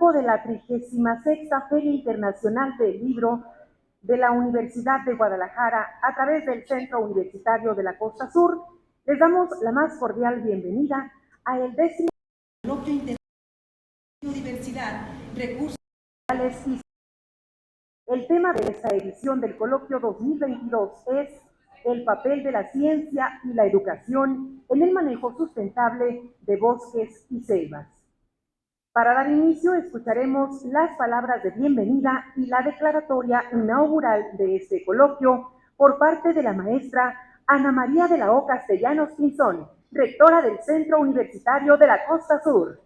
marco de la 36ª Feria Internacional del Libro de la Universidad de Guadalajara, a través del Centro Universitario de la Costa Sur, les damos la más cordial bienvenida a el 10º Coloquio Internacional de Biodiversidad, Recursos Naturales y... El tema de esta edición del Coloquio 2022 es el papel de la ciencia y la educación en el manejo sustentable de bosques y selvas. Para dar inicio, escucharemos las palabras de bienvenida y la declaratoria inaugural de este coloquio por parte de la maestra Ana María de la O. Castellanos Pinzón, rectora del Centro Universitario de la Costa Sur.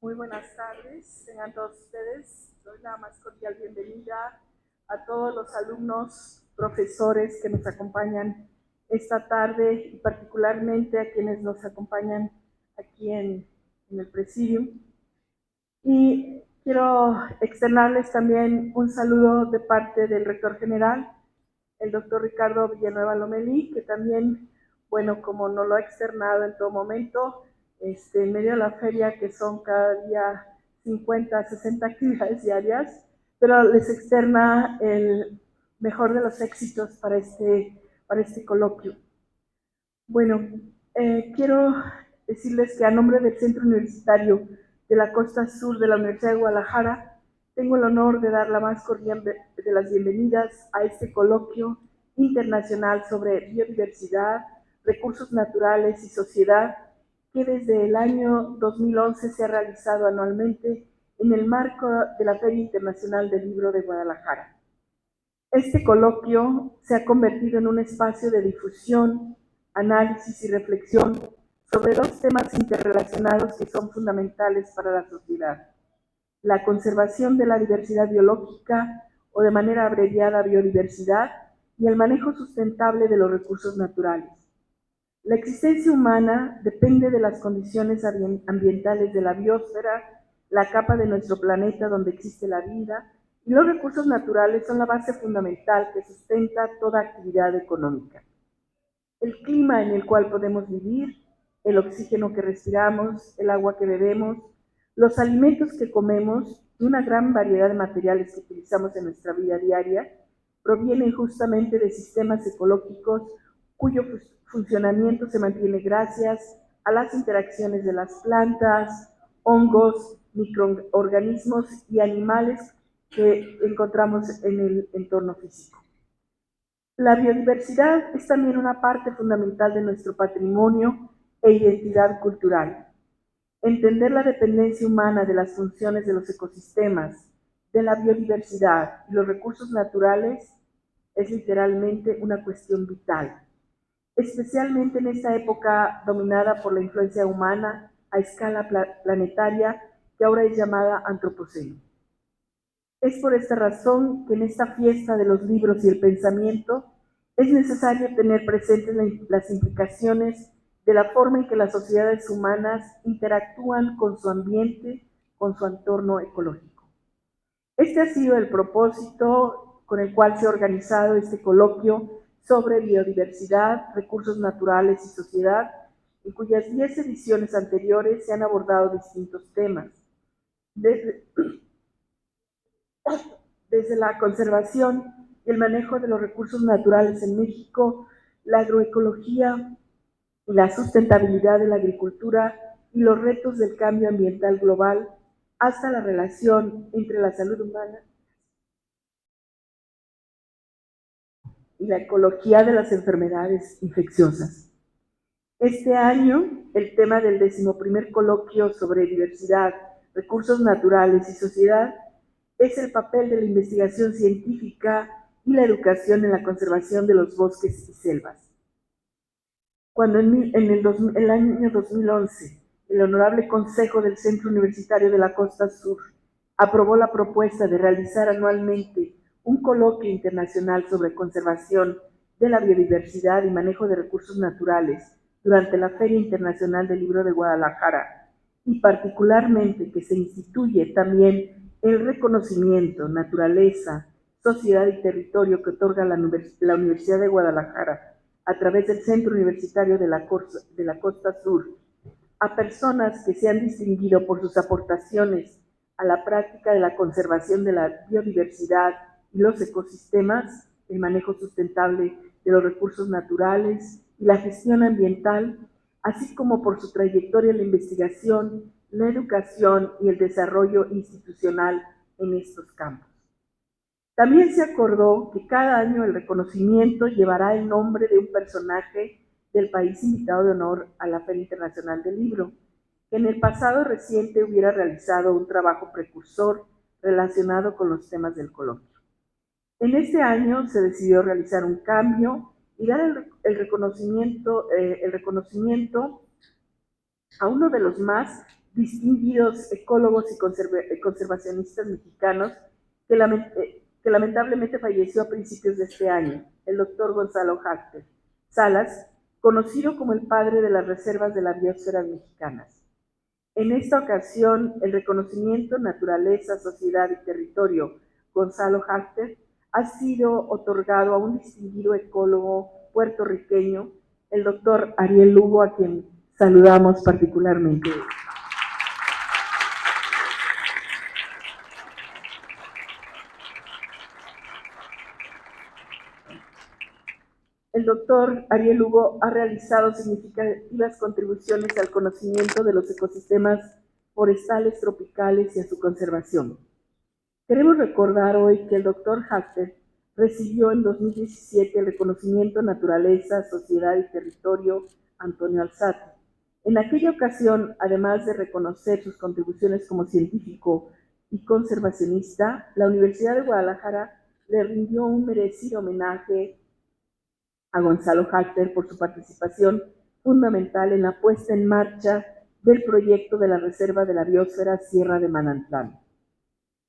Muy buenas tardes, tengan todos ustedes. Doy la más cordial bienvenida a todos los alumnos, profesores que nos acompañan esta tarde y particularmente a quienes nos acompañan aquí en el Presidium. Y quiero externarles también un saludo de parte del rector general, el doctor Ricardo Villanueva Lomelí, que también, bueno, como nos lo ha externado en todo momento, en medio de la feria, que son cada día 50, 60 actividades diarias, pero les externa el mejor de los éxitos para este coloquio. Bueno, quiero decirles que a nombre del Centro Universitario de la Costa Sur de la Universidad de Guadalajara, tengo el honor de dar la más cordial de las bienvenidas a este coloquio internacional sobre biodiversidad, recursos naturales y sociedad, que desde el año 2011 se ha realizado anualmente en el marco de la Feria Internacional del Libro de Guadalajara. Este coloquio se ha convertido en un espacio de difusión, análisis y reflexión sobre dos temas interrelacionados que son fundamentales para la sociedad: la conservación de la diversidad biológica, o de manera abreviada biodiversidad, y el manejo sustentable de los recursos naturales. La existencia humana depende de las condiciones ambientales de la biosfera, la capa de nuestro planeta donde existe la vida, y los recursos naturales son la base fundamental que sustenta toda actividad económica. El clima en el cual podemos vivir, el oxígeno que respiramos, el agua que bebemos, los alimentos que comemos y una gran variedad de materiales que utilizamos en nuestra vida diaria provienen justamente de sistemas ecológicos cuyo funcionamiento se mantiene gracias a las interacciones de las plantas, hongos, microorganismos y animales que encontramos en el entorno físico. La biodiversidad es también una parte fundamental de nuestro patrimonio e identidad cultural. Entender la dependencia humana de las funciones de los ecosistemas, de la biodiversidad y los recursos naturales es literalmente una cuestión vital, especialmente en esta época dominada por la influencia humana a escala planetaria, que ahora es llamada antropoceno. Es por esta razón que en esta fiesta de los libros y el pensamiento es necesario tener presentes las implicaciones de la forma en que las sociedades humanas interactúan con su ambiente, con su entorno ecológico. Este ha sido el propósito con el cual se ha organizado este coloquio sobre biodiversidad, recursos naturales y sociedad, en cuyas 10 ediciones anteriores se han abordado distintos temas, desde la conservación y el manejo de los recursos naturales en México, la agroecología y la sustentabilidad de la agricultura y los retos del cambio ambiental global, hasta la relación entre la salud humana y la ecología de las enfermedades infecciosas. Este año, el tema del 11º coloquio sobre diversidad, recursos naturales y sociedad es el papel de la investigación científica y la educación en la conservación de los bosques y selvas. Cuando en el año 2011, el Honorable Consejo del Centro Universitario de la Costa Sur aprobó la propuesta de realizar anualmente un coloquio internacional sobre conservación de la biodiversidad y manejo de recursos naturales durante la Feria Internacional del Libro de Guadalajara, y particularmente que se instituye también el reconocimiento, naturaleza, sociedad y territorio que otorga la Universidad de Guadalajara a través del Centro Universitario de la Costa Sur a personas que se han distinguido por sus aportaciones a la práctica de la conservación de la biodiversidad y los ecosistemas, el manejo sustentable de los recursos naturales y la gestión ambiental, así como por su trayectoria en la investigación, la educación y el desarrollo institucional en estos campos. También se acordó que cada año el reconocimiento llevará el nombre de un personaje del país invitado de honor a la Feria Internacional del Libro, que en el pasado reciente hubiera realizado un trabajo precursor relacionado con los temas del coloquio. En este año se decidió realizar un cambio y dar el reconocimiento a uno de los más distinguidos ecólogos y conservacionistas mexicanos que lamentablemente falleció a principios de este año, el doctor Gonzalo Hachter Salas, conocido como el padre de las reservas de la biosfera mexicanas. En esta ocasión, el reconocimiento Naturaleza, Sociedad y Territorio Gonzalo Hachter ha sido otorgado a un distinguido ecólogo puertorriqueño, el doctor Ariel Lugo, a quien saludamos particularmente. El doctor Ariel Lugo ha realizado significativas contribuciones al conocimiento de los ecosistemas forestales tropicales y a su conservación. Queremos recordar hoy que el doctor Hachter recibió en 2017 el reconocimiento Naturaleza, Sociedad y Territorio Antonio Alzate. En aquella ocasión, además de reconocer sus contribuciones como científico y conservacionista, la Universidad de Guadalajara le rindió un merecido homenaje a Gonzalo Hachter por su participación fundamental en la puesta en marcha del proyecto de la Reserva de la Biosfera Sierra de Manantlán.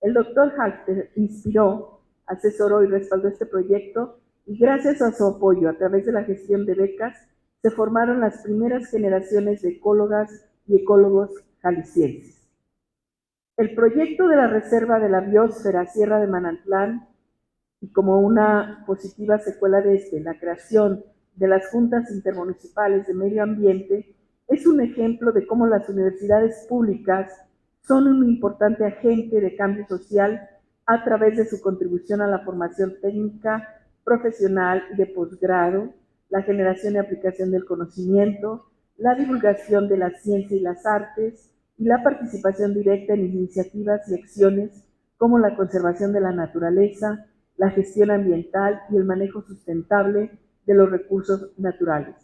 El doctor Hachter inspiró, asesoró y respaldó este proyecto y gracias a su apoyo a través de la gestión de becas se formaron las primeras generaciones de ecólogas y ecólogos jaliscienses. El proyecto de la Reserva de la Biosfera Sierra de Manantlán y como una positiva secuela de la creación de las juntas intermunicipales de medio ambiente, es un ejemplo de cómo las universidades públicas son un importante agente de cambio social a través de su contribución a la formación técnica, profesional y de posgrado, la generación y aplicación del conocimiento, la divulgación de la ciencia y las artes, y la participación directa en iniciativas y acciones como la conservación de la naturaleza, la gestión ambiental y el manejo sustentable de los recursos naturales.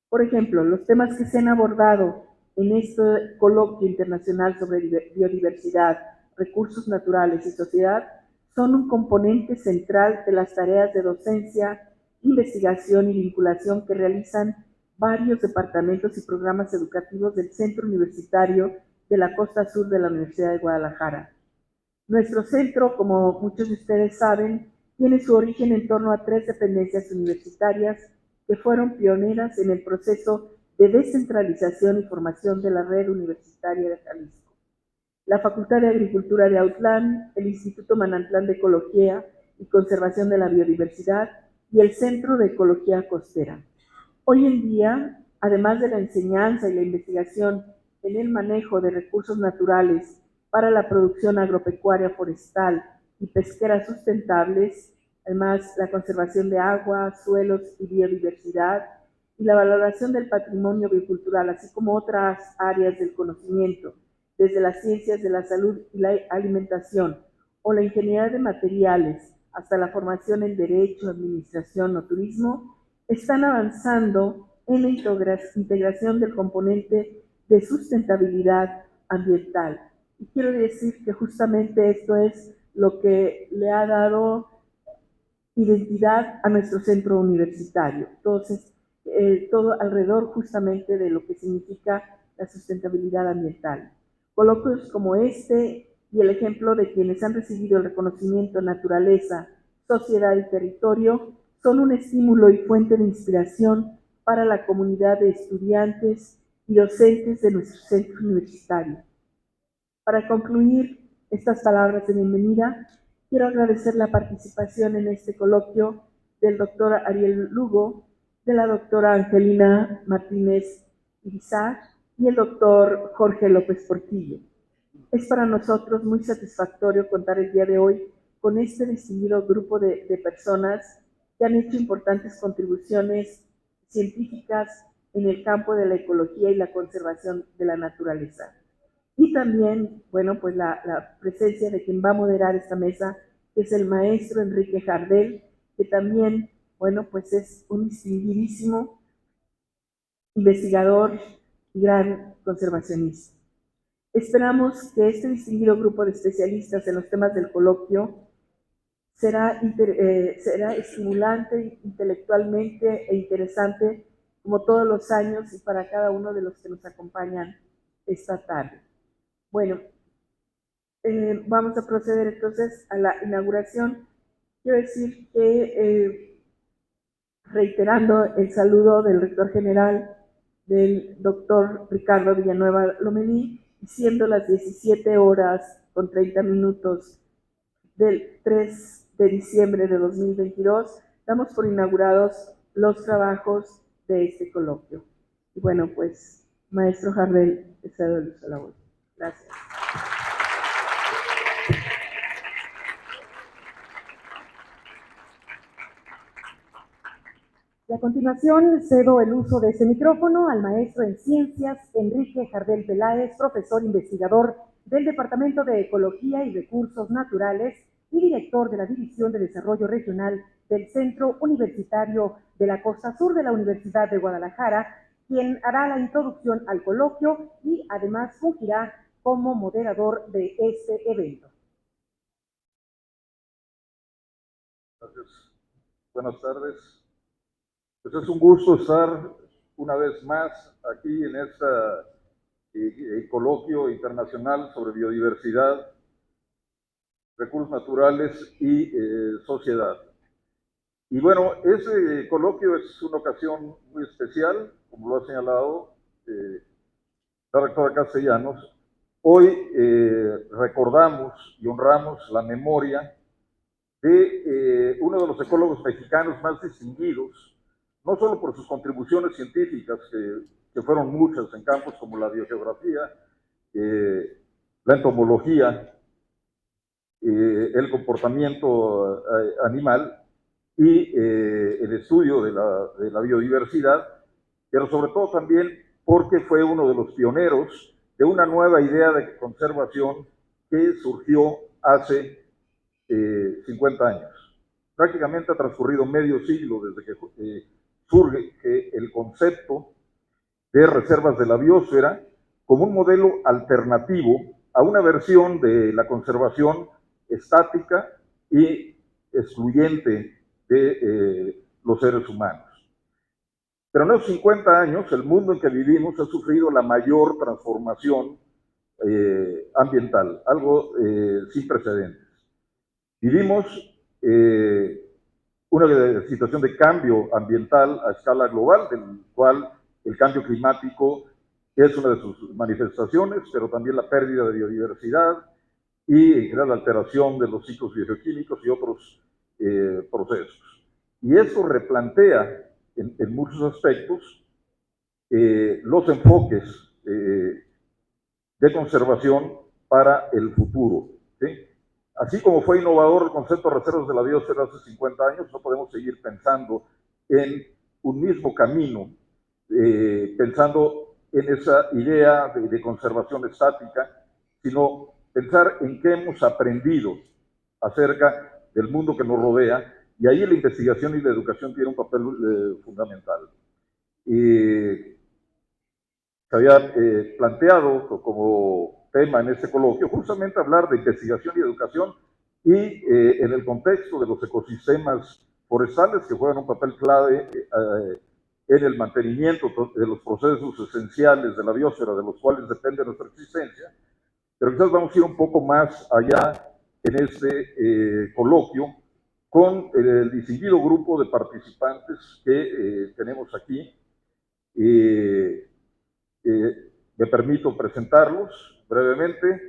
Por ejemplo, los temas que se han abordado en este coloquio internacional sobre biodiversidad, recursos naturales y sociedad son un componente central de las tareas de docencia, investigación y vinculación que realizan varios departamentos y programas educativos del Centro Universitario de la Costa Sur de la Universidad de Guadalajara. Nuestro centro, como muchos de ustedes saben, tiene su origen en torno a 3 dependencias universitarias que fueron pioneras en el proceso de descentralización y formación de la red universitaria de Jalisco. La Facultad de Agricultura de Autlán, el Instituto Manantlán de Ecología y Conservación de la Biodiversidad y el Centro de Ecología Costera. Hoy en día, además de la enseñanza y la investigación en el manejo de recursos naturales para la producción agropecuaria, forestal y pesquera sustentables, además la conservación de agua, suelos y biodiversidad, y la valoración del patrimonio biocultural, así como otras áreas del conocimiento, desde las ciencias de la salud y la alimentación, o la ingeniería de materiales, hasta la formación en Derecho, Administración o Turismo, están avanzando en la integración del componente de sustentabilidad ambiental. Y quiero decir que justamente esto es lo que le ha dado identidad a nuestro centro universitario. Entonces, todo alrededor justamente de lo que significa la sustentabilidad ambiental. Coloquios como este y el ejemplo de quienes han recibido el reconocimiento Naturaleza, Sociedad y Territorio son un estímulo y fuente de inspiración para la comunidad de estudiantes y docentes de nuestro centro universitario. Para concluir, estas palabras de bienvenida, quiero agradecer la participación en este coloquio del doctor Ariel Lugo, de la doctora Angelina Martínez Irizar y el doctor Jorge López Portillo. Es para nosotros muy satisfactorio contar el día de hoy con este distinguido grupo de personas que han hecho importantes contribuciones científicas en el campo de la ecología y la conservación de la naturaleza. Y también, bueno, pues la presencia de quien va a moderar esta mesa, que es el maestro Enrique Jardel, que también, bueno, pues es un distinguidísimo investigador y gran conservacionista. Esperamos que este distinguido grupo de especialistas en los temas del coloquio será estimulante intelectualmente e interesante como todos los años y para cada uno de los que nos acompañan esta tarde. Bueno, vamos a proceder entonces a la inauguración. Quiero decir que, reiterando el saludo del rector general, del doctor Ricardo Villanueva Lomelí, siendo las 17:30 del 3 de diciembre de 2022, damos por inaugurados los trabajos de este coloquio. Y bueno, pues, maestro Jardel, te cedo el uso de la voz. Gracias. Y a continuación cedo el uso de este micrófono al maestro en ciencias Enrique Jardel Peláez, profesor investigador del Departamento de Ecología y Recursos Naturales y director de la División de Desarrollo Regional del Centro Universitario de la Costa Sur de la Universidad de Guadalajara, quien hará la introducción al coloquio y además fungirá como moderador de este evento. Gracias. Buenas tardes. Pues es un gusto estar una vez más aquí en este coloquio internacional sobre biodiversidad, recursos naturales y sociedad. Y bueno, ese coloquio es una ocasión muy especial, como lo ha señalado la rectora Castellanos. Hoy recordamos y honramos la memoria de uno de los ecólogos mexicanos más distinguidos, no solo por sus contribuciones científicas, que fueron muchas en campos como la biogeografía, la entomología, el comportamiento animal y el estudio de la biodiversidad, pero sobre todo también porque fue uno de los pioneros de una nueva idea de conservación que surgió hace 50 años. Prácticamente ha transcurrido medio siglo desde que surge el concepto de reservas de la biosfera como un modelo alternativo a una versión de la conservación estática y excluyente de los seres humanos. Pero en esos 50 años, el mundo en que vivimos ha sufrido la mayor transformación ambiental, algo sin precedentes. Vivimos una situación de cambio ambiental a escala global, del cual el cambio climático es una de sus manifestaciones, pero también la pérdida de biodiversidad y en general la alteración de los ciclos biogeoquímicos y otros procesos. Y eso replantea en muchos aspectos los enfoques de conservación para el futuro, ¿sí? Así como fue innovador el concepto de reservas de la biosfera hace 50 años, no podemos seguir pensando en un mismo camino, pensando en esa idea de conservación estática, sino pensar en qué hemos aprendido acerca del mundo que nos rodea, y ahí la investigación y la educación tienen un papel fundamental. Se había planteado como tema en este coloquio justamente hablar de investigación y educación y en el contexto de los ecosistemas forestales que juegan un papel clave en el mantenimiento de los procesos esenciales de la biosfera, de los cuales depende nuestra existencia. Pero quizás vamos a ir un poco más allá en este coloquio con el distinguido grupo de participantes que tenemos aquí. Me permito presentarlos brevemente.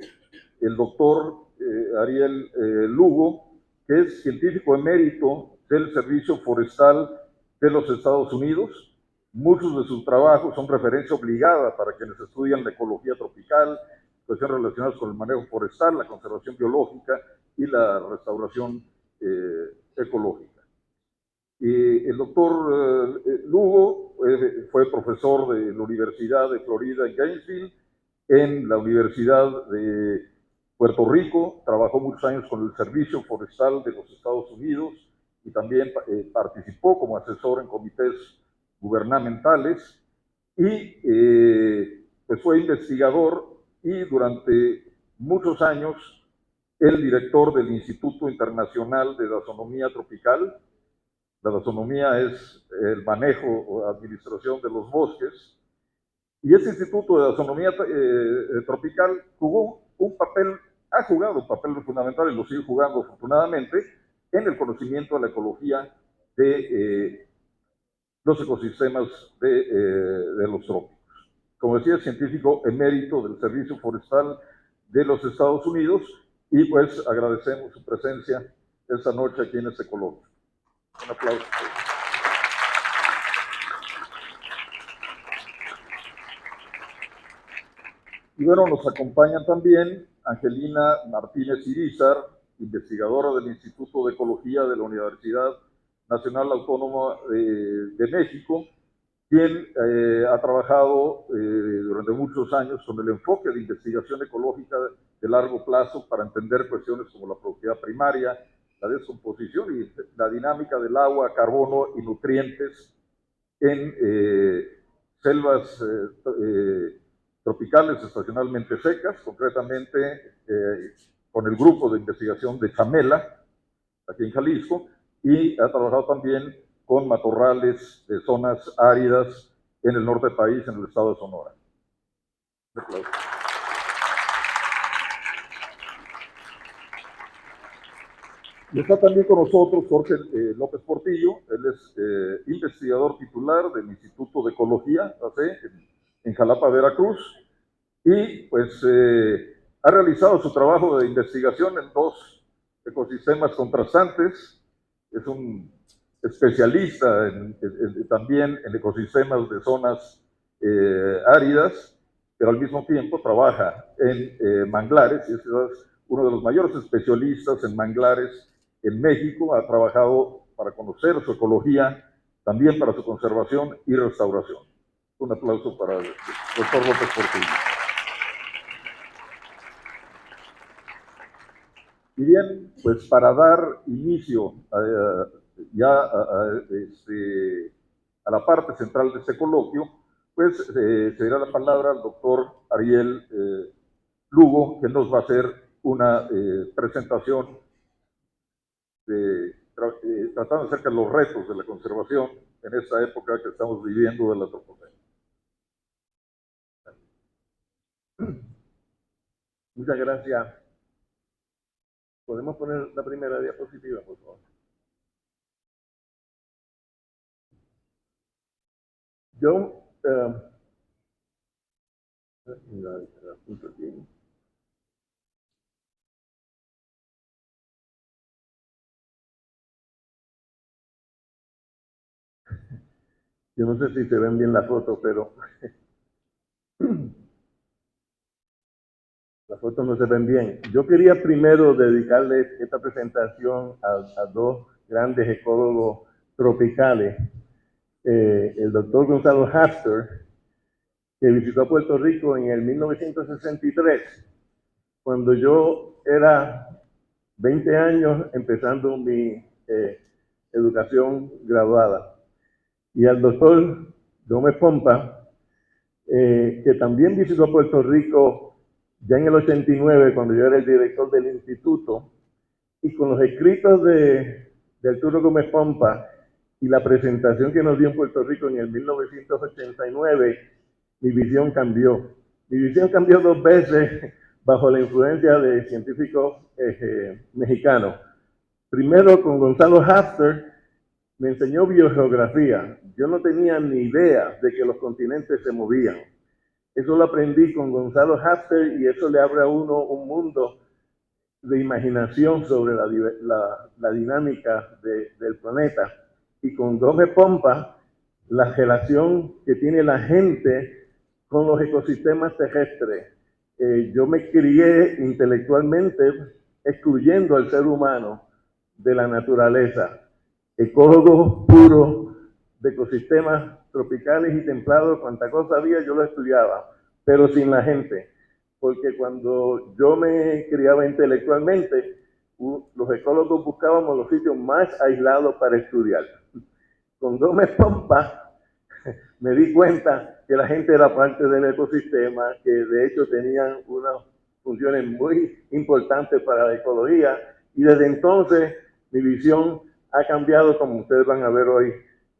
El doctor Ariel Lugo, que es científico emérito del Servicio Forestal de los Estados Unidos. Muchos de sus trabajos son referencia obligada para quienes estudian la ecología tropical, cuestiones relacionadas con el manejo forestal, la conservación biológica y la restauración ecológica. El doctor Lugo fue profesor de la Universidad de Florida en Gainesville, en la Universidad de Puerto Rico, trabajó muchos años con el Servicio Forestal de los Estados Unidos y también participó como asesor en comités gubernamentales y pues fue investigador y durante muchos años el director del Instituto Internacional de Taxonomía Tropical. La taxonomía es el manejo o administración de los bosques. Y ese Instituto de Taxonomía Tropical ha jugado un papel fundamental y lo sigue jugando afortunadamente en el conocimiento de la ecología de los ecosistemas de los trópicos. Como decía, es científico emérito del Servicio Forestal de los Estados Unidos y pues agradecemos su presencia esta noche aquí en este coloquio. Un aplauso. Y bueno, nos acompañan también Angelina Martínez Irizar, investigadora del Instituto de Ecología de la Universidad Nacional Autónoma de México, quien ha trabajado durante muchos años con el enfoque de investigación ecológica de largo plazo para entender cuestiones como la productividad primaria, la descomposición y la dinámica del agua, carbono y nutrientes en selvas tropicales estacionalmente secas, concretamente con el grupo de investigación de Chamela, aquí en Jalisco, y ha trabajado también con matorrales de zonas áridas en el norte del país, en el estado de Sonora. Un aplauso. Y está también con nosotros Jorge López Portillo, él es investigador titular del Instituto de Ecología, en Jalapa, Veracruz, y pues ha realizado su trabajo de investigación en dos ecosistemas contrastantes, es un especialista también en ecosistemas de zonas áridas, pero al mismo tiempo trabaja en manglares, y es uno de los mayores especialistas en manglares en México, ha trabajado para conocer su ecología, también para su conservación y restauración. Un aplauso para el doctor López Portillo. Y bien, pues para dar inicio a la parte central de este coloquio, pues se dará la palabra al doctor Ariel Lugo, que nos va a hacer una presentación tratando acerca de los retos de la conservación en esta época que estamos viviendo de la antropoceno. Muchas gracias. ¿Podemos poner la primera diapositiva, por favor? Yo no sé si se ven bien las fotos, pero las fotos no se ven bien. Yo quería primero dedicarles esta presentación a dos grandes ecólogos tropicales. El doctor Gonzalo Hafster, que visitó Puerto Rico en el 1963, cuando yo era 20 años empezando mi educación graduada. Y al doctor Gómez Pompa, que también visitó Puerto Rico ya en el 89, cuando yo era el director del instituto, y con los escritos de Arturo Gómez Pompa y la presentación que nos dio en Puerto Rico en el 1989, mi visión cambió. Mi visión cambió dos veces bajo la influencia de científicos mexicanos. Primero, con Gonzalo Hafster, me enseñó biogeografía. Yo no tenía ni idea de que los continentes se movían. Eso lo aprendí con Gonzalo Hafster y eso le abre a uno un mundo de imaginación sobre la dinámica del planeta. Y con Gómez Pompa, la relación que tiene la gente con los ecosistemas terrestres. Yo me crié intelectualmente excluyendo al ser humano de la naturaleza. Ecólogo puro de ecosistemas tropicales y templados, cuanta cosa había, yo lo estudiaba, pero sin la gente. Porque cuando yo me criaba intelectualmente, los ecólogos buscábamos los sitios más aislados para estudiar. Con Gómez Pompa me di cuenta que la gente era parte del ecosistema, que de hecho tenían unas funciones muy importantes para la ecología, y desde entonces mi visión ha cambiado, como ustedes van a ver hoy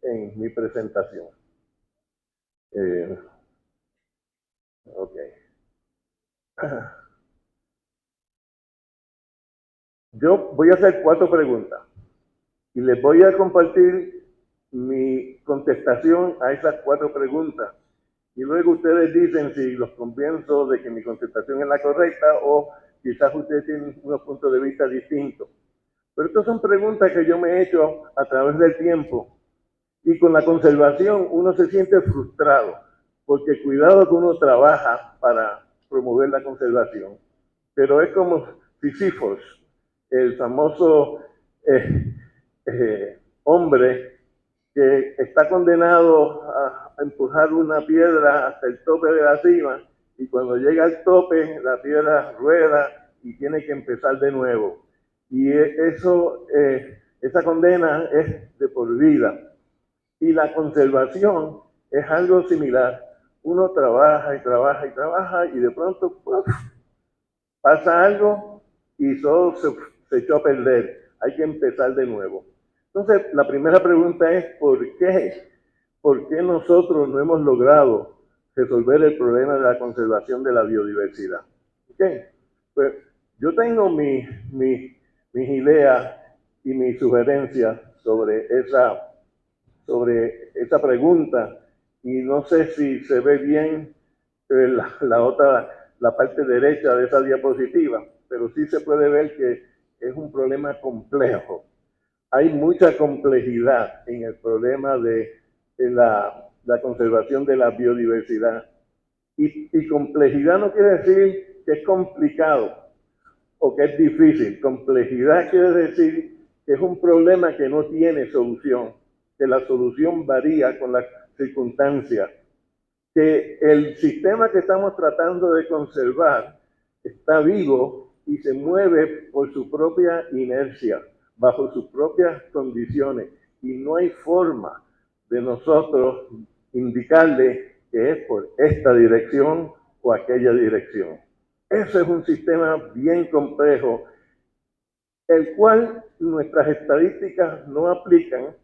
en mi presentación. Ok. Yo voy a hacer 4 preguntas y les voy a compartir mi contestación a esas 4 preguntas. Y luego ustedes dicen si los convenzo de que mi contestación es la correcta o quizás ustedes tienen unos puntos de vista distintos. Pero estas son preguntas que yo me he hecho a través del tiempo. Y con la conservación uno se siente frustrado, porque cuidado que uno trabaja para promover la conservación. Pero es como Sísifos, el famoso hombre que está condenado a empujar una piedra hasta el tope de la cima, y cuando llega al tope la piedra rueda y tiene que empezar de nuevo. Y esa condena es de por vida. Y la conservación es algo similar. Uno trabaja y trabaja y trabaja y de pronto ¡puf!, pasa algo y todo se echó a perder. Hay que empezar de nuevo. Entonces, la primera pregunta es ¿por qué? ¿Por qué nosotros no hemos logrado resolver el problema de la conservación de la biodiversidad? ¿Okay? Pues yo tengo mis ideas y mis sugerencias sobre esa pregunta, y no sé si se ve bien la parte derecha de esa diapositiva, pero sí se puede ver que es un problema complejo. Hay mucha complejidad en el problema de la conservación de la biodiversidad. Y complejidad no quiere decir que es complicado o que es difícil. Complejidad quiere decir que es un problema que no tiene solución, que la solución varía con las circunstancias, que el sistema que estamos tratando de conservar está vivo y se mueve por su propia inercia, bajo sus propias condiciones, y no hay forma de nosotros indicarle que es por esta dirección o aquella dirección. Ese es un sistema bien complejo, el cual nuestras estadísticas no aplican,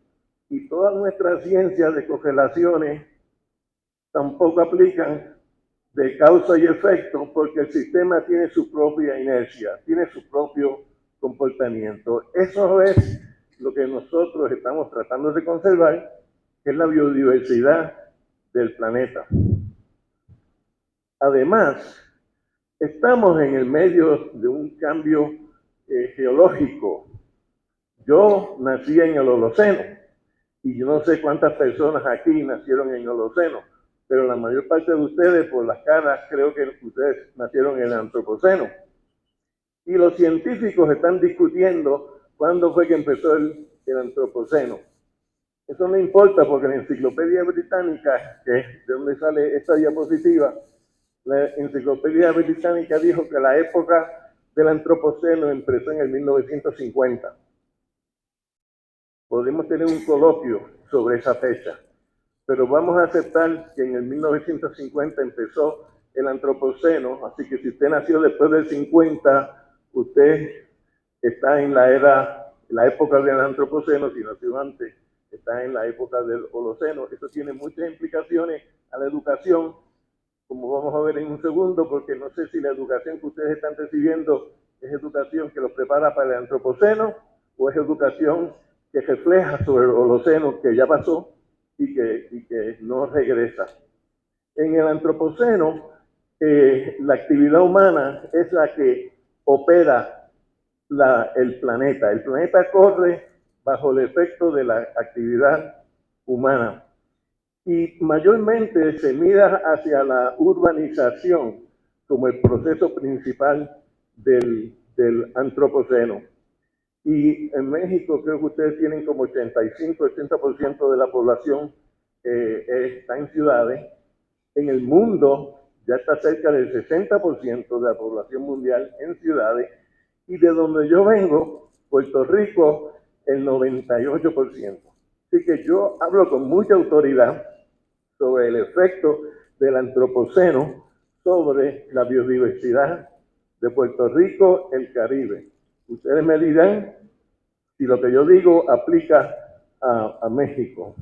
y todas nuestras ciencias de correlaciones tampoco aplican de causa y efecto, porque el sistema tiene su propia inercia, tiene su propio comportamiento. Eso es lo que nosotros estamos tratando de conservar, que es la biodiversidad del planeta. Además, estamos en el medio de un cambio geológico. Yo nací en el Holoceno, y yo no sé cuántas personas aquí nacieron en el Holoceno, pero la mayor parte de ustedes, por las caras, creo que ustedes nacieron en el Antropoceno. Y los científicos están discutiendo cuándo fue que empezó el Antropoceno. Eso no importa, porque la Enciclopedia Británica, que es de donde sale esta diapositiva, la Enciclopedia Británica dijo que la época del Antropoceno empezó en el 1950. Podemos tener un coloquio sobre esa fecha, pero vamos a aceptar que en el 1950 empezó el Antropoceno, así que si usted nació después del 50, usted está en la época del Antropoceno. Si nació antes, está en la época del Holoceno. Eso tiene muchas implicaciones a la educación, como vamos a ver en un segundo, porque no sé si la educación que ustedes están recibiendo es educación que los prepara para el Antropoceno o es educación que refleja sobre el Holoceno que ya pasó y que no regresa. En el Antropoceno, la actividad humana es la que opera el planeta. El planeta corre bajo el efecto de la actividad humana y mayormente se mira hacia la urbanización como el proceso principal del antropoceno. Y en México creo que ustedes tienen como 85-80% de la población está en ciudades. En el mundo ya está cerca del 60% de la población mundial en ciudades. Y de donde yo vengo, Puerto Rico, el 98%. Así que yo hablo con mucha autoridad sobre el efecto del antropoceno sobre la biodiversidad de Puerto Rico, el Caribe. Ustedes me dirán si lo que yo digo aplica a México.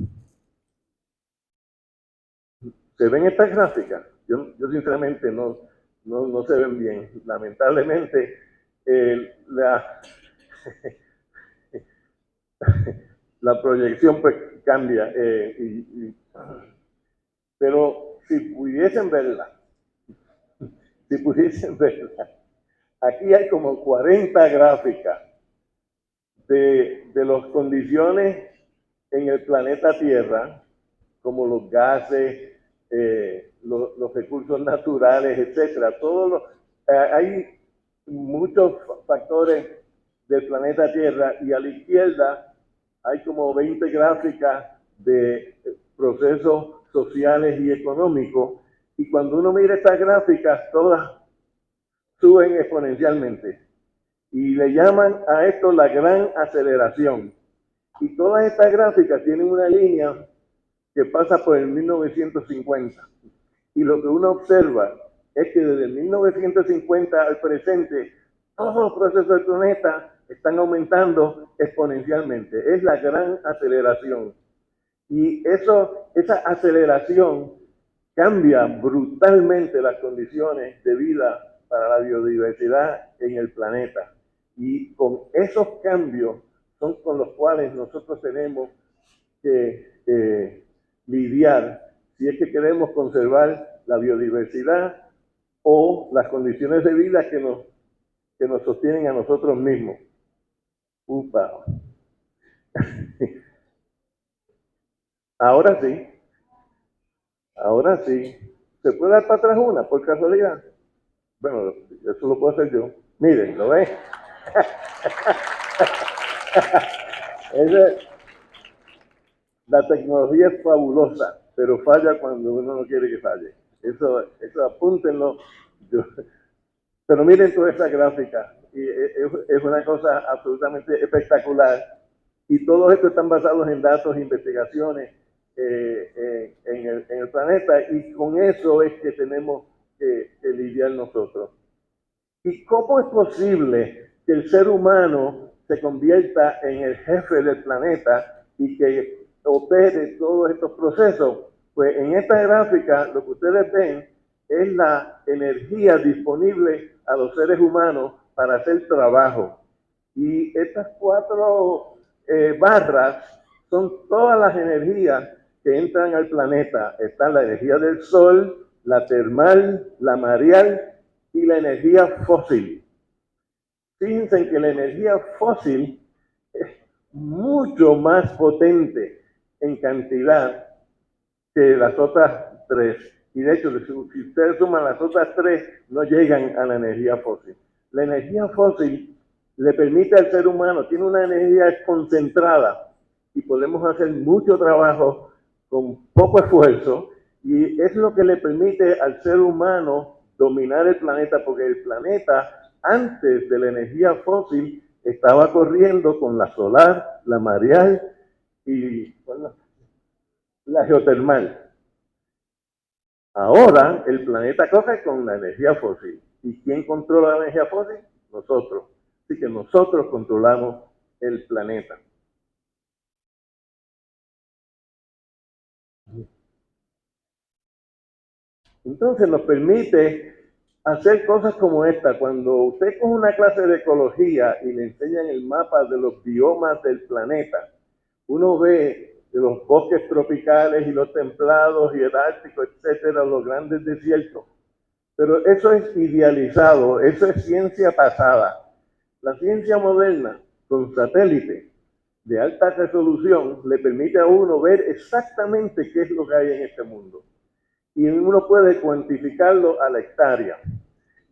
¿Se ven estas gráficas? Yo sinceramente no se ven bien. Lamentablemente, la proyección pues cambia. Pero si pudiesen verla, aquí hay como 40 gráficas de las condiciones en el planeta Tierra, como los gases, los recursos naturales, etcétera. Hay muchos factores del planeta Tierra y a la izquierda hay como 20 gráficas de procesos sociales y económicos, y cuando uno mira estas gráficas, todas suben exponencialmente y le llaman a esto la gran aceleración. Y todas estas gráficas tienen una línea que pasa por el 1950. Y lo que uno observa es que desde el 1950 al presente, todos los procesos del planeta están aumentando exponencialmente. Es la gran aceleración. Y esa aceleración cambia brutalmente las condiciones de vida para la biodiversidad en el planeta. Y con esos cambios son con los cuales nosotros tenemos que lidiar si es que queremos conservar la biodiversidad o las condiciones de vida que nos sostienen a nosotros mismos. Upa. Ahora sí. ¿Se puede dar para atrás una, por casualidad? Bueno, eso lo puedo hacer yo. Miren, ¿lo ven? La tecnología es fabulosa, pero falla cuando uno no quiere que falle. Eso apúntenlo. Pero miren toda esa gráfica. Y es una cosa absolutamente espectacular. Y todo esto están basados en datos e investigaciones en el planeta, y con eso es que tenemos que lidiar nosotros. ¿Y cómo es posible que el ser humano se convierta en el jefe del planeta y que opere todos estos procesos? Pues en esta gráfica lo que ustedes ven es la energía disponible a los seres humanos para hacer trabajo. Y estas 4 barras son todas las energías que entran al planeta. Está la energía del sol, la termal, la mareal y la energía fósil. Fíjense que la energía fósil es mucho más potente en cantidad que las otras 3. Y de hecho, si ustedes suman las otras 3, no llegan a la energía fósil. La energía fósil le permite al ser humano, tiene una energía concentrada y podemos hacer mucho trabajo con poco esfuerzo, y es lo que le permite al ser humano dominar el planeta, porque el planeta antes de la energía fósil estaba corriendo con la solar, la mareal y la geotermal. Ahora el planeta corre con la energía fósil. ¿Y quién controla la energía fósil? Nosotros. Así que nosotros controlamos el planeta. Entonces nos permite hacer cosas como esta. Cuando usted coge una clase de ecología y le enseñan el mapa de los biomas del planeta, uno ve los bosques tropicales y los templados y el ártico, etcétera, los grandes desiertos. Pero eso es idealizado, eso es ciencia pasada. La ciencia moderna con satélite de alta resolución le permite a uno ver exactamente qué es lo que hay en este mundo. Y uno puede cuantificarlo a la hectárea.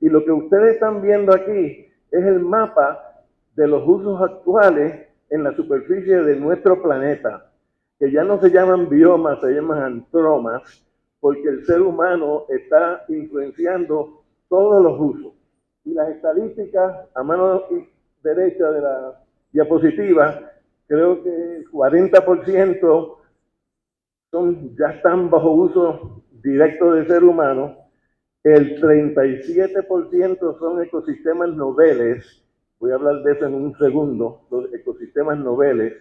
Y lo que ustedes están viendo aquí es el mapa de los usos actuales en la superficie de nuestro planeta, que ya no se llaman biomas, se llaman antromas, porque el ser humano está influenciando todos los usos. Y las estadísticas a mano derecha de la diapositiva, creo que el 40% ya están bajo uso directo del ser humano, el 37% son ecosistemas noveles, voy a hablar de eso en un segundo, los ecosistemas noveles,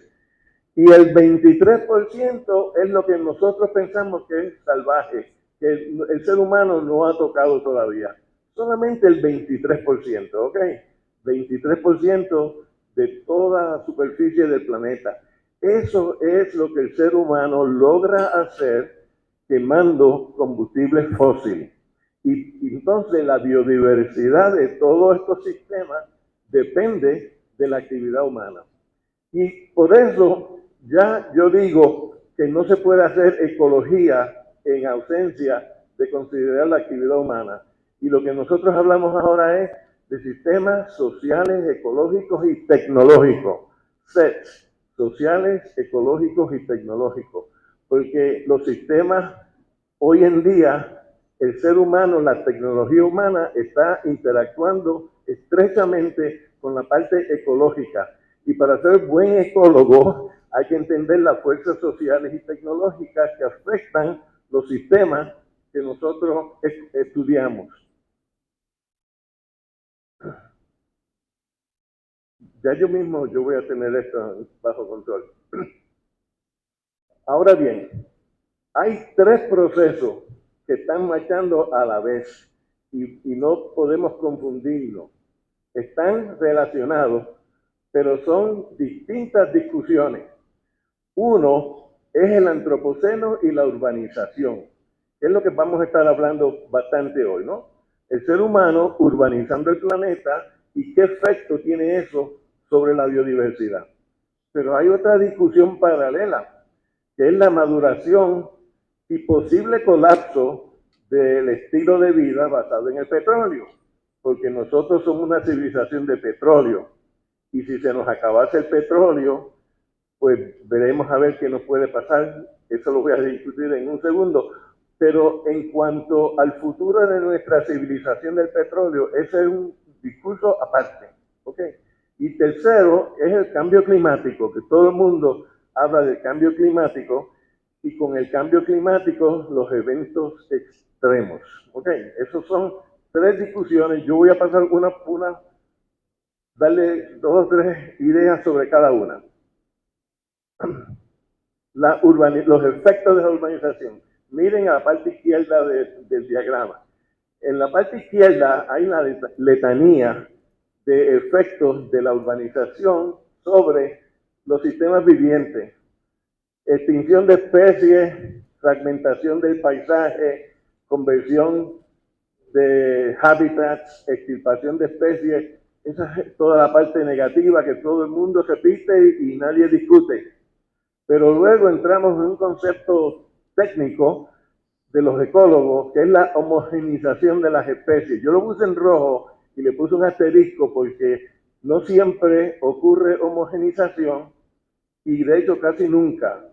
y el 23% es lo que nosotros pensamos que es salvaje, que el ser humano no ha tocado todavía. Solamente el 23%, ¿ok? 23% de toda la superficie del planeta. Eso es lo que el ser humano logra hacer quemando combustibles fósiles. Y entonces la biodiversidad de todos estos sistemas depende de la actividad humana. Y por eso ya yo digo que no se puede hacer ecología en ausencia de considerar la actividad humana. Y lo que nosotros hablamos ahora es de sistemas sociales, ecológicos y tecnológicos. SETs, sociales, ecológicos y tecnológicos. Porque los sistemas, hoy en día, el ser humano, la tecnología humana está interactuando estrechamente con la parte ecológica. Y para ser buen ecólogo hay que entender las fuerzas sociales y tecnológicas que afectan los sistemas que nosotros estudiamos. Ya yo voy a tener esto bajo control. Ahora bien, hay tres procesos que están marchando a la vez y no podemos confundirlos. Están relacionados, pero son distintas discusiones. Uno es el antropoceno y la urbanización, que es lo que vamos a estar hablando bastante hoy, ¿no? El ser humano urbanizando el planeta y qué efecto tiene eso sobre la biodiversidad. Pero hay otra discusión paralela, que es la maduración y posible colapso del estilo de vida basado en el petróleo, porque nosotros somos una civilización de petróleo, y si se nos acabase el petróleo, pues veremos a ver qué nos puede pasar. Eso lo voy a discutir en un segundo. Pero en cuanto al futuro de nuestra civilización del petróleo, ese es un discurso aparte. ¿Okay? Y tercero es el cambio climático, que todo el mundo habla del cambio climático, y con el cambio climático los eventos extremos. ¿Okay? Esos son tres discusiones. Yo voy a pasar darle 2 o 3 ideas sobre cada una. Los efectos de la urbanización. Miren a la parte izquierda del diagrama. En la parte izquierda hay una letanía de efectos de la urbanización sobre los sistemas vivientes. Extinción de especies, fragmentación del paisaje, conversión de hábitats, extirpación de especies. Esa es toda la parte negativa que todo el mundo repite y nadie discute. Pero luego entramos en un concepto técnico de los ecólogos, que es la homogeneización de las especies. Yo lo puse en rojo y le puse un asterisco porque no siempre ocurre homogeneización y de hecho casi nunca.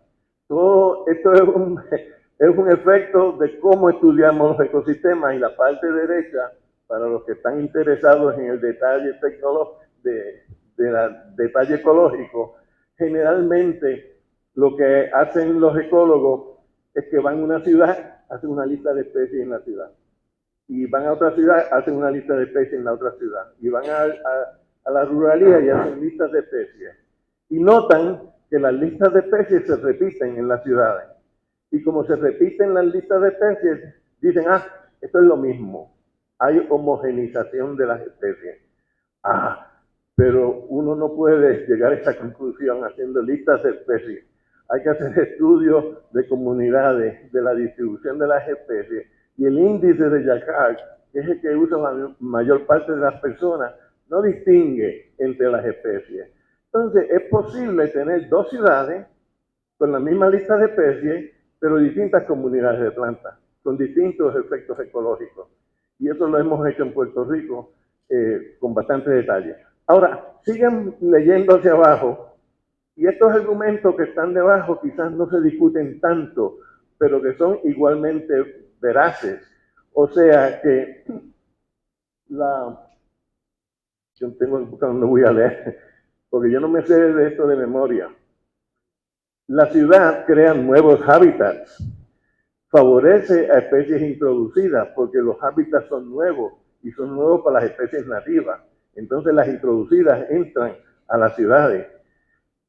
Todo esto es un efecto de cómo estudiamos los ecosistemas, y la parte derecha, para los que están interesados en el detalle detalle ecológico, generalmente lo que hacen los ecólogos es que van a una ciudad, hacen una lista de especies en la ciudad, y van a otra ciudad, hacen una lista de especies en la otra ciudad, y van a la ruralía y hacen listas de especies, y notan que las listas de especies se repiten en las ciudades, y como se repiten las listas de especies, dicen, esto es lo mismo, hay homogeneización de las especies. Pero uno no puede llegar a esa conclusión haciendo listas de especies. Hay que hacer estudios de comunidades, de la distribución de las especies, y el índice de Jacquard, que es el que usa la mayor parte de las personas, no distingue entre las especies. Entonces, es posible tener dos ciudades con la misma lista de especies, pero distintas comunidades de plantas, con distintos efectos ecológicos. Y eso lo hemos hecho en Puerto Rico con bastante detalle. Ahora, sigan leyendo hacia abajo, y estos argumentos que están debajo quizás no se discuten tanto, pero que son igualmente veraces. O sea que yo no voy a leer, porque yo no me sé de esto de memoria. La ciudad crea nuevos hábitats, favorece a especies introducidas, porque los hábitats son nuevos y son nuevos para las especies nativas. Entonces las introducidas entran a las ciudades.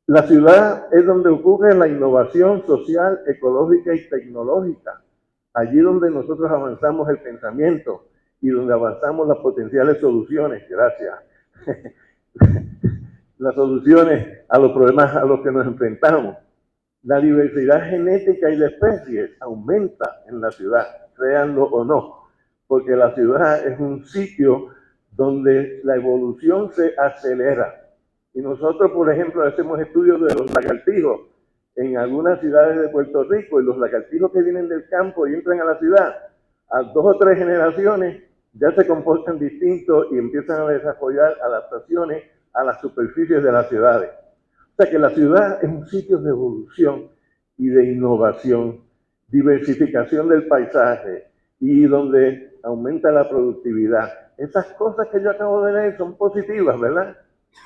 La ciudad es donde ocurre la innovación social, ecológica y tecnológica. Allí donde nosotros avanzamos el pensamiento y donde avanzamos las potenciales soluciones, gracias. Las soluciones a los problemas a los que nos enfrentamos. La diversidad genética y de especies aumenta en la ciudad, créanlo o no, porque la ciudad es un sitio donde la evolución se acelera. Y nosotros, por ejemplo, hacemos estudios de los lagartijos en algunas ciudades de Puerto Rico, y los lagartijos que vienen del campo y entran a la ciudad, a 2 o 3 generaciones ya se comportan distintos y empiezan a desarrollar adaptaciones a las superficies de las ciudades. O sea que la ciudad es un sitio de evolución y de innovación, diversificación del paisaje y donde aumenta la productividad. Esas cosas que yo acabo de leer son positivas, ¿verdad?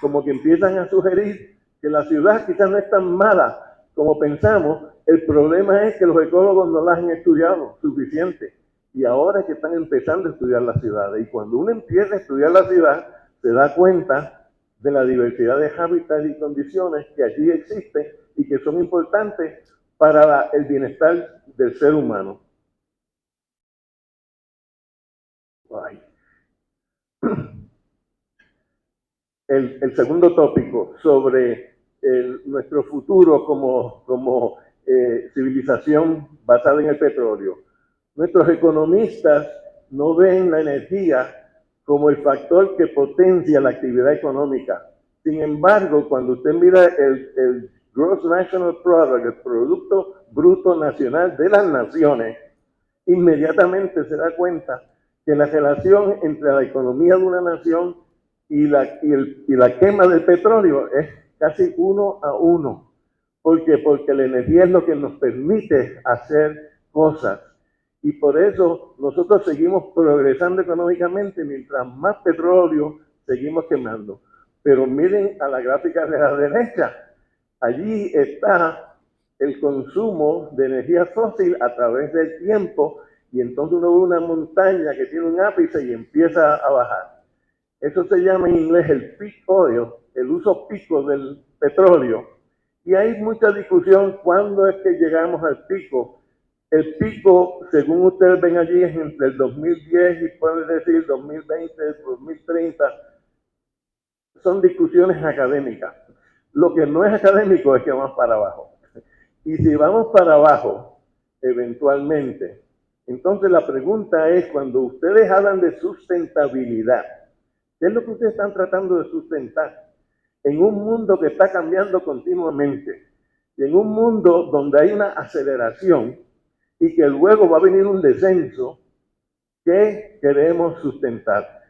Como que empiezan a sugerir que la ciudad quizás no es tan mala como pensamos. El problema es que los ecólogos no las han estudiado suficiente. Y ahora es que están empezando a estudiar las ciudades. Y cuando uno empieza a estudiar la ciudad, se da cuenta de la diversidad de hábitats y condiciones que allí existen y que son importantes para el bienestar del ser humano. Ay. El segundo tópico sobre nuestro futuro como civilización basada en el petróleo. Nuestros economistas no ven la energía como el factor que potencia la actividad económica. Sin embargo, cuando usted mira el Gross National Product, el Producto Bruto Nacional de las Naciones, inmediatamente se da cuenta que la relación entre la economía de una nación y la quema del petróleo es casi 1 a 1. ¿Por qué? Porque la energía es lo que nos permite hacer cosas. Y por eso nosotros seguimos progresando económicamente mientras más petróleo seguimos quemando. Pero miren a la gráfica de la derecha. Allí está el consumo de energía fósil a través del tiempo, y entonces uno ve una montaña que tiene un ápice y empieza a bajar. Eso se llama en inglés el peak oil, el uso pico del petróleo. Y hay mucha discusión cuándo es que llegamos al pico. El pico, según ustedes ven allí, es entre el 2010 y pueden decir 2020, 2030. Son discusiones académicas. Lo que no es académico es que vamos para abajo. Y si vamos para abajo, eventualmente, entonces la pregunta es, cuando ustedes hablan de sustentabilidad, ¿qué es lo que ustedes están tratando de sustentar? En un mundo que está cambiando continuamente, y en un mundo donde hay una aceleración, y que luego va a venir un descenso, ¿qué queremos sustentar?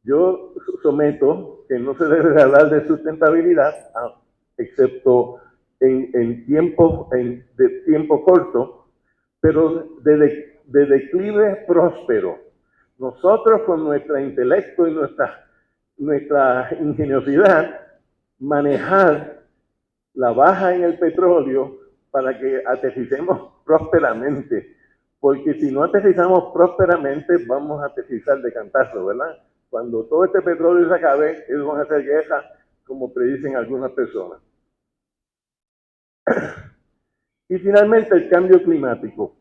Yo someto que no se debe hablar de sustentabilidad, excepto en tiempo corto, pero de declive próspero. Nosotros, con nuestro intelecto y nuestra ingeniosidad, manejar la baja en el petróleo para que aterricemos prósperamente, porque si no aterrizamos prósperamente vamos a aterrizar de cantazo, ¿verdad? Cuando todo este petróleo se acabe, ellos van a hacer guerra, como predicen algunas personas. Y finalmente el cambio climático.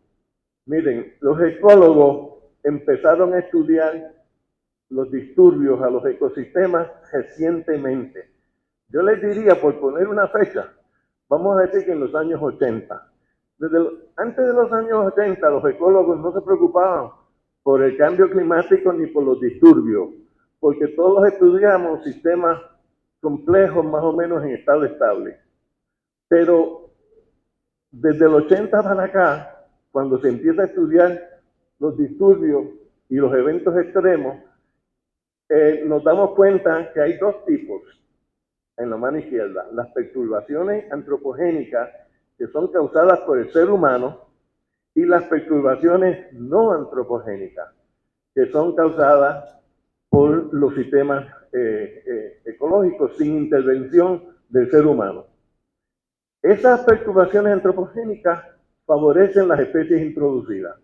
Miren, los ecólogos empezaron a estudiar los disturbios a los ecosistemas recientemente. Yo les diría, por poner una fecha, vamos a decir que en los años 80. Antes de los años 80, los ecólogos no se preocupaban por el cambio climático ni por los disturbios. porque todos estudiamos sistemas complejos más o menos en estado estable. Pero desde el 80 para acá, cuando se empieza a estudiar los disturbios y los eventos extremos, nos damos cuenta que hay dos tipos en la mano izquierda: las perturbaciones antropogénicas, que son causadas por el ser humano, y las perturbaciones no antropogénicas, que son causadas por los sistemas ecológicos sin intervención del ser humano. Esas perturbaciones antropogénicas favorecen las especies introducidas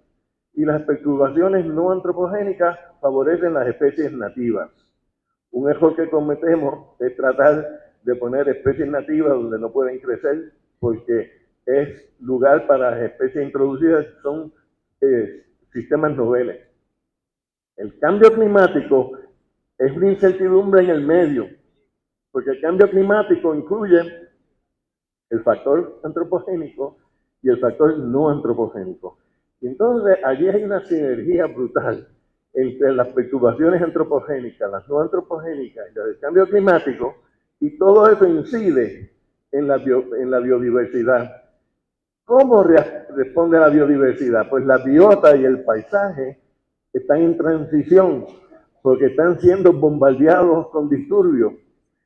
y las perturbaciones no antropogénicas favorecen las especies nativas. Un error que cometemos es tratar de poner especies nativas donde no pueden crecer, porque es lugar para las especies introducidas, son sistemas noveles. El cambio climático es una incertidumbre en el medio, porque el cambio climático incluye el factor antropogénico y el factor no antropogénico. Y entonces allí hay una sinergia brutal entre las perturbaciones antropogénicas, las no antropogénicas y el cambio climático, y todo eso incide en la biodiversidad. ¿Cómo responde la biodiversidad? Pues la biota y el paisaje están en transición, porque están siendo bombardeados con disturbios,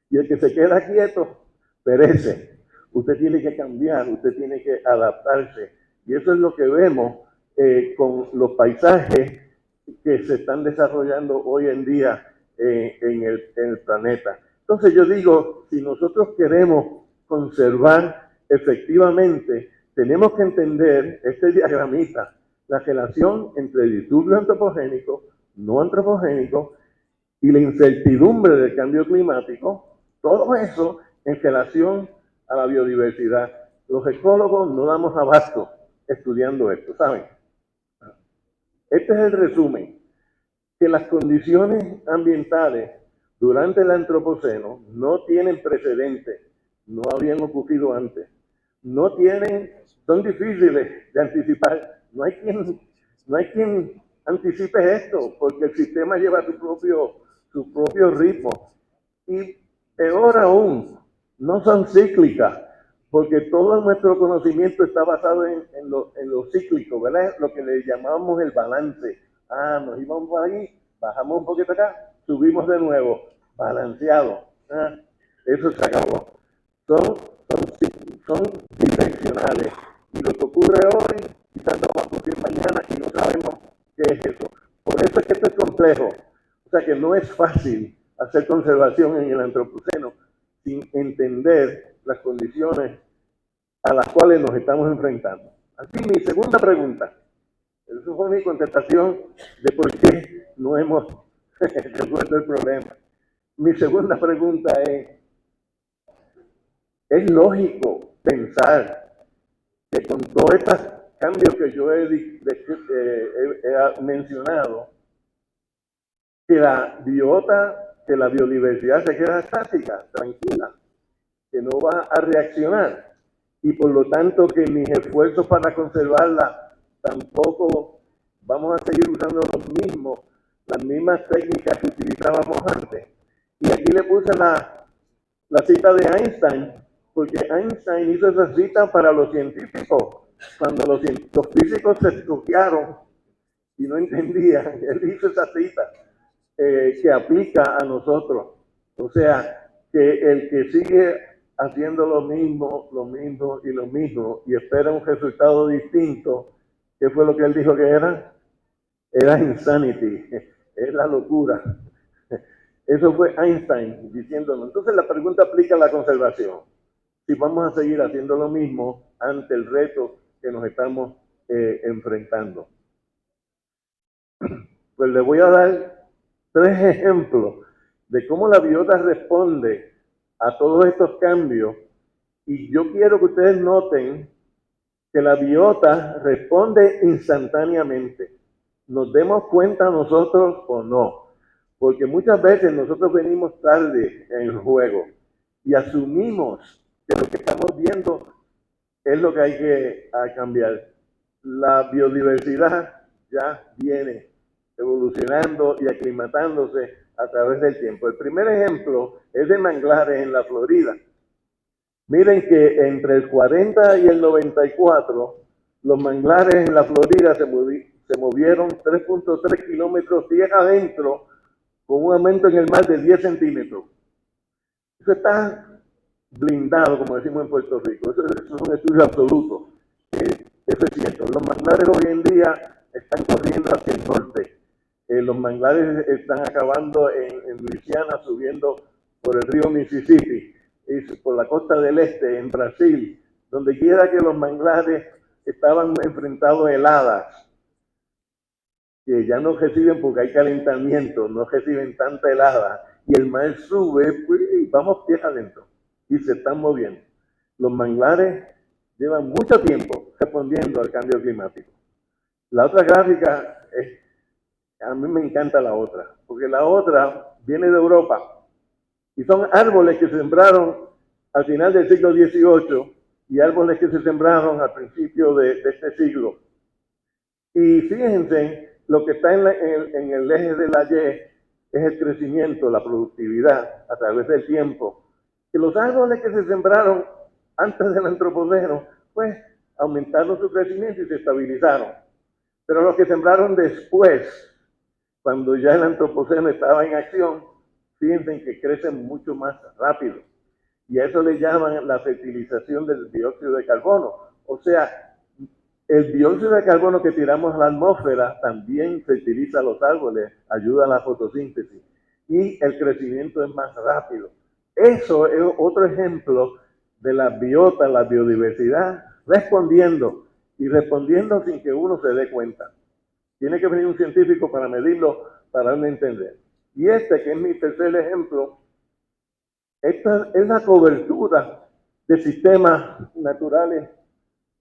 y el que se queda quieto perece. Usted tiene que cambiar, usted tiene que adaptarse, y eso es lo que vemos con los paisajes que se están desarrollando hoy en día en el planeta. Entonces yo digo, si nosotros queremos conservar efectivamente, tenemos que entender este diagramita, la relación entre el disturbio antropogénico, no antropogénico, y la incertidumbre del cambio climático, todo eso en relación a la biodiversidad. Los ecólogos no damos abasto estudiando esto, ¿saben? Este es el resumen, que las condiciones ambientales durante el Antropoceno no tienen precedentes, no habían ocurrido antes, son difíciles de anticipar, no hay quien anticipe esto, porque el sistema lleva su propio ritmo, y peor aún, no son cíclicas, porque todo nuestro conocimiento está basado en lo cíclico, ¿verdad? Lo que le llamamos el balance. Nos íbamos por ahí, bajamos un poquito acá, subimos de nuevo, balanceado. Eso se acabó. Son direccionales. Y lo que ocurre hoy, quizás no va a ocurrir mañana, y no sabemos qué es eso. Por eso es que esto es complejo. O sea que no es fácil hacer conservación en el Antropoceno sin entender las condiciones a las cuales nos estamos enfrentando. Así, mi segunda pregunta, eso fue mi contestación de por qué no hemos resuelto el problema. Mi segunda pregunta ¿es lógico pensar que con todos estos cambios que yo he mencionado, que la biodiversidad se queda estática, tranquila, que no va a reaccionar, y por lo tanto que mis esfuerzos para conservarla tampoco vamos a seguir usando las mismas técnicas que utilizábamos antes? Y aquí le puse la cita de Einstein, porque Einstein hizo esa cita para los científicos, cuando los físicos se estudiaron y no entendían. Él hizo esa cita que aplica a nosotros. O sea, que el que sigue haciendo lo mismo y espera un resultado distinto, ¿qué fue lo que él dijo que era? Era insanity, es la locura. Eso fue Einstein diciéndolo. Entonces la pregunta aplica a la conservación. Si vamos a seguir haciendo lo mismo ante el reto que nos estamos enfrentando. Pues le voy a dar 3 ejemplos de cómo la biota responde a todos estos cambios, y yo quiero que ustedes noten que la biota responde instantáneamente, nos demos cuenta nosotros o no, porque muchas veces nosotros venimos tarde en el juego y asumimos que lo que estamos viendo es lo que hay que cambiar. La biodiversidad ya viene evolucionando y aclimatándose a través del tiempo. El primer ejemplo es de manglares en la Florida. Miren que entre el 40 y el 94, los manglares en la Florida se movieron 3.3 kilómetros tierra adentro, con un aumento en el mar de 10 centímetros. Eso está blindado, como decimos en Puerto Rico. Eso es un estudio absoluto. Eso es cierto. Los manglares hoy en día están corriendo hacia el norte. Los manglares están acabando en Luisiana, subiendo por el río Mississippi, y por la costa del este, en Brasil. Donde quiera que los manglares estaban enfrentados a heladas, que ya no reciben porque hay calentamiento, no reciben tanta helada, y el mar sube, pues vamos pies adentro, y se están moviendo. Los manglares llevan mucho tiempo respondiendo al cambio climático. La otra gráfica, a mí me encanta la otra, porque la otra viene de Europa, y son árboles que se sembraron al final del siglo XVIII, y árboles que se sembraron al principio de este siglo. Y fíjense, lo que está en el eje de la Y es el crecimiento, la productividad a través del tiempo. Que los árboles que se sembraron antes del antropoceno, pues aumentaron su crecimiento y se estabilizaron. Pero los que sembraron después, cuando ya el antropoceno estaba en acción, fíjense que crecen mucho más rápido. Y a eso le llaman la fertilización del dióxido de carbono. O sea, el dióxido de carbono que tiramos a la atmósfera también fertiliza los árboles, ayuda a la fotosíntesis y el crecimiento es más rápido. Eso es otro ejemplo de la biota, la biodiversidad, respondiendo sin que uno se dé cuenta. Tiene que venir un científico para medirlo, para darme a entender. Y este, que es mi tercer ejemplo, esta es la cobertura de sistemas naturales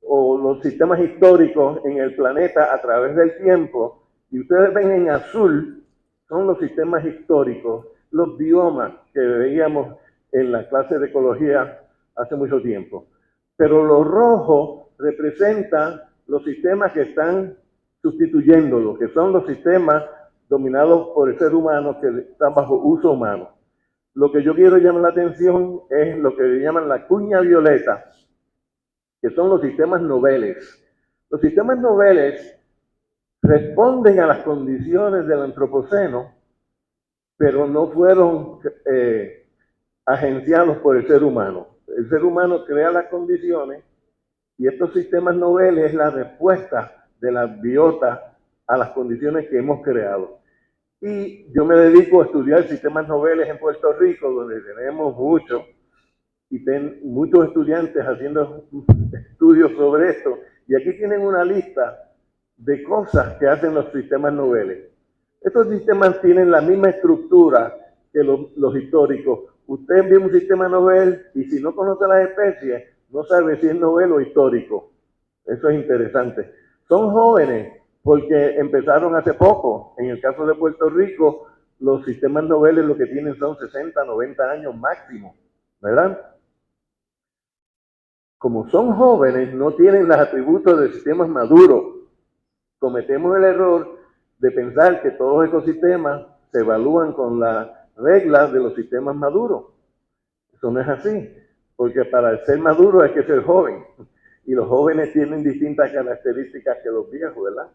o los sistemas históricos en el planeta a través del tiempo, y ustedes ven en azul, son los sistemas históricos, los biomas que veíamos en la clase de ecología hace mucho tiempo. Pero lo rojo representa los sistemas que están sustituyéndolo, que son los sistemas dominados por el ser humano, que están bajo uso humano. Lo que yo quiero llamar la atención es lo que llaman la cuña violeta, que son los sistemas noveles. Los sistemas noveles responden a las condiciones del antropoceno, pero no fueron agenciados por el ser humano. El ser humano crea las condiciones y estos sistemas noveles es la respuesta de la biota a las condiciones que hemos creado. Y yo me dedico a estudiar sistemas noveles en Puerto Rico, donde tenemos muchos estudiantes haciendo estudios sobre esto. Y aquí tienen una lista de cosas que hacen los sistemas noveles. Estos sistemas tienen la misma estructura que los históricos. Usted envía un sistema novel y si no conoce las especies, no sabe si es novel o histórico. Eso es interesante. Son jóvenes porque empezaron hace poco. En el caso de Puerto Rico, los sistemas noveles lo que tienen son 60, 90 años máximo, ¿verdad? Como son jóvenes, no tienen los atributos de sistemas maduros. Cometemos el error de pensar que todos estos sistemas se evalúan con las reglas de los sistemas maduros. Eso no es así, porque para ser maduro hay que ser joven. Y los jóvenes tienen distintas características que los viejos, ¿verdad?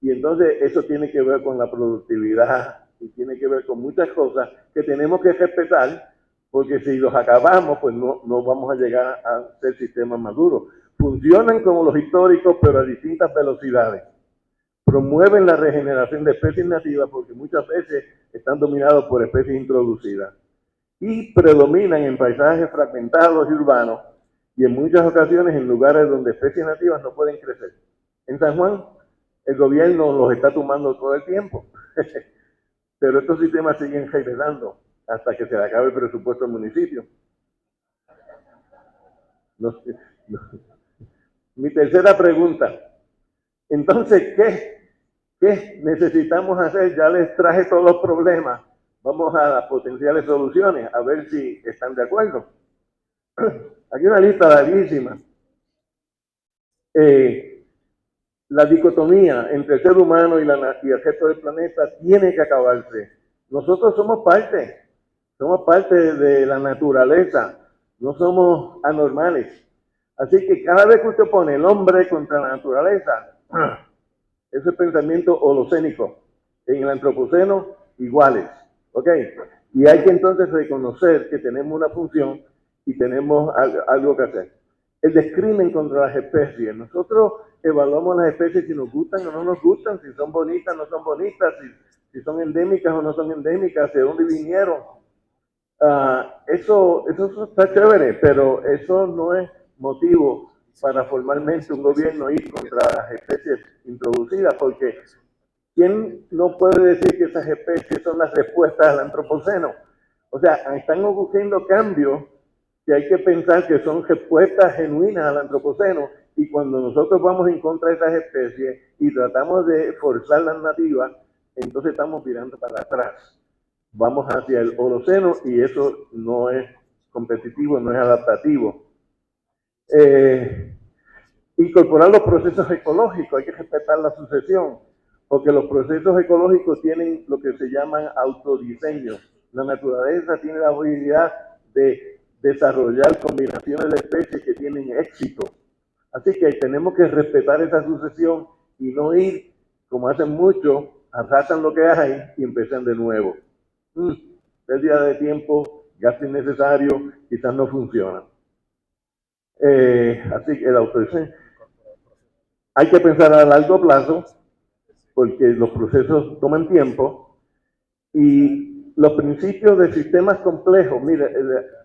Y entonces eso tiene que ver con la productividad y tiene que ver con muchas cosas que tenemos que respetar, porque si los acabamos, pues no vamos a llegar a ser sistemas maduros. Funcionan como los históricos, pero a distintas velocidades. Promueven la regeneración de especies nativas porque muchas veces están dominados por especies introducidas. Y predominan en paisajes fragmentados y urbanos, y en muchas ocasiones en lugares donde especies nativas no pueden crecer. En San Juan, el gobierno los está tumbando todo el tiempo, pero estos sistemas siguen generando hasta que se le acabe el presupuesto del municipio. Mi tercera pregunta. Entonces, ¿qué necesitamos hacer? Ya les traje todos los problemas. Vamos a las potenciales soluciones, a ver si están de acuerdo. Aquí una lista larguísima. La dicotomía entre el ser humano y el resto del planeta tiene que acabarse. Nosotros somos parte de la naturaleza, no somos anormales. Así que cada vez que usted pone el hombre contra la naturaleza, ese pensamiento holocénico. En el antropoceno, iguales. ¿Ok? Y hay que entonces reconocer que tenemos una función y tenemos algo que hacer. El discrimen contra las especies. Nosotros evaluamos las especies si nos gustan o no nos gustan, si son bonitas o no son bonitas, si son endémicas o no son endémicas, de dónde vinieron. Eso está chévere, pero eso no es motivo para formalmente un gobierno ir contra las especies introducidas, porque ¿quién no puede decir que esas especies son las respuestas al antropoceno? O sea, están ocurriendo cambios que hay que pensar que son respuestas genuinas al antropoceno, y cuando nosotros vamos en contra de esas especies y tratamos de forzar las nativas, entonces estamos virando para atrás. Vamos hacia el Holoceno y eso no es competitivo, no es adaptativo. Incorporar los procesos ecológicos, hay que respetar la sucesión, porque los procesos ecológicos tienen lo que se llaman autodiseño. La naturaleza tiene la habilidad de desarrollar combinaciones de especies que tienen éxito. Así que tenemos que respetar esa sucesión y no ir, como hacen muchos, arrasan lo que hay y empiezan de nuevo. Pérdida de tiempo, gasto innecesario, quizás no funciona. Así que el autodiseño. Hay que pensar a largo plazo, porque los procesos toman tiempo, y los principios de sistemas complejos, mire,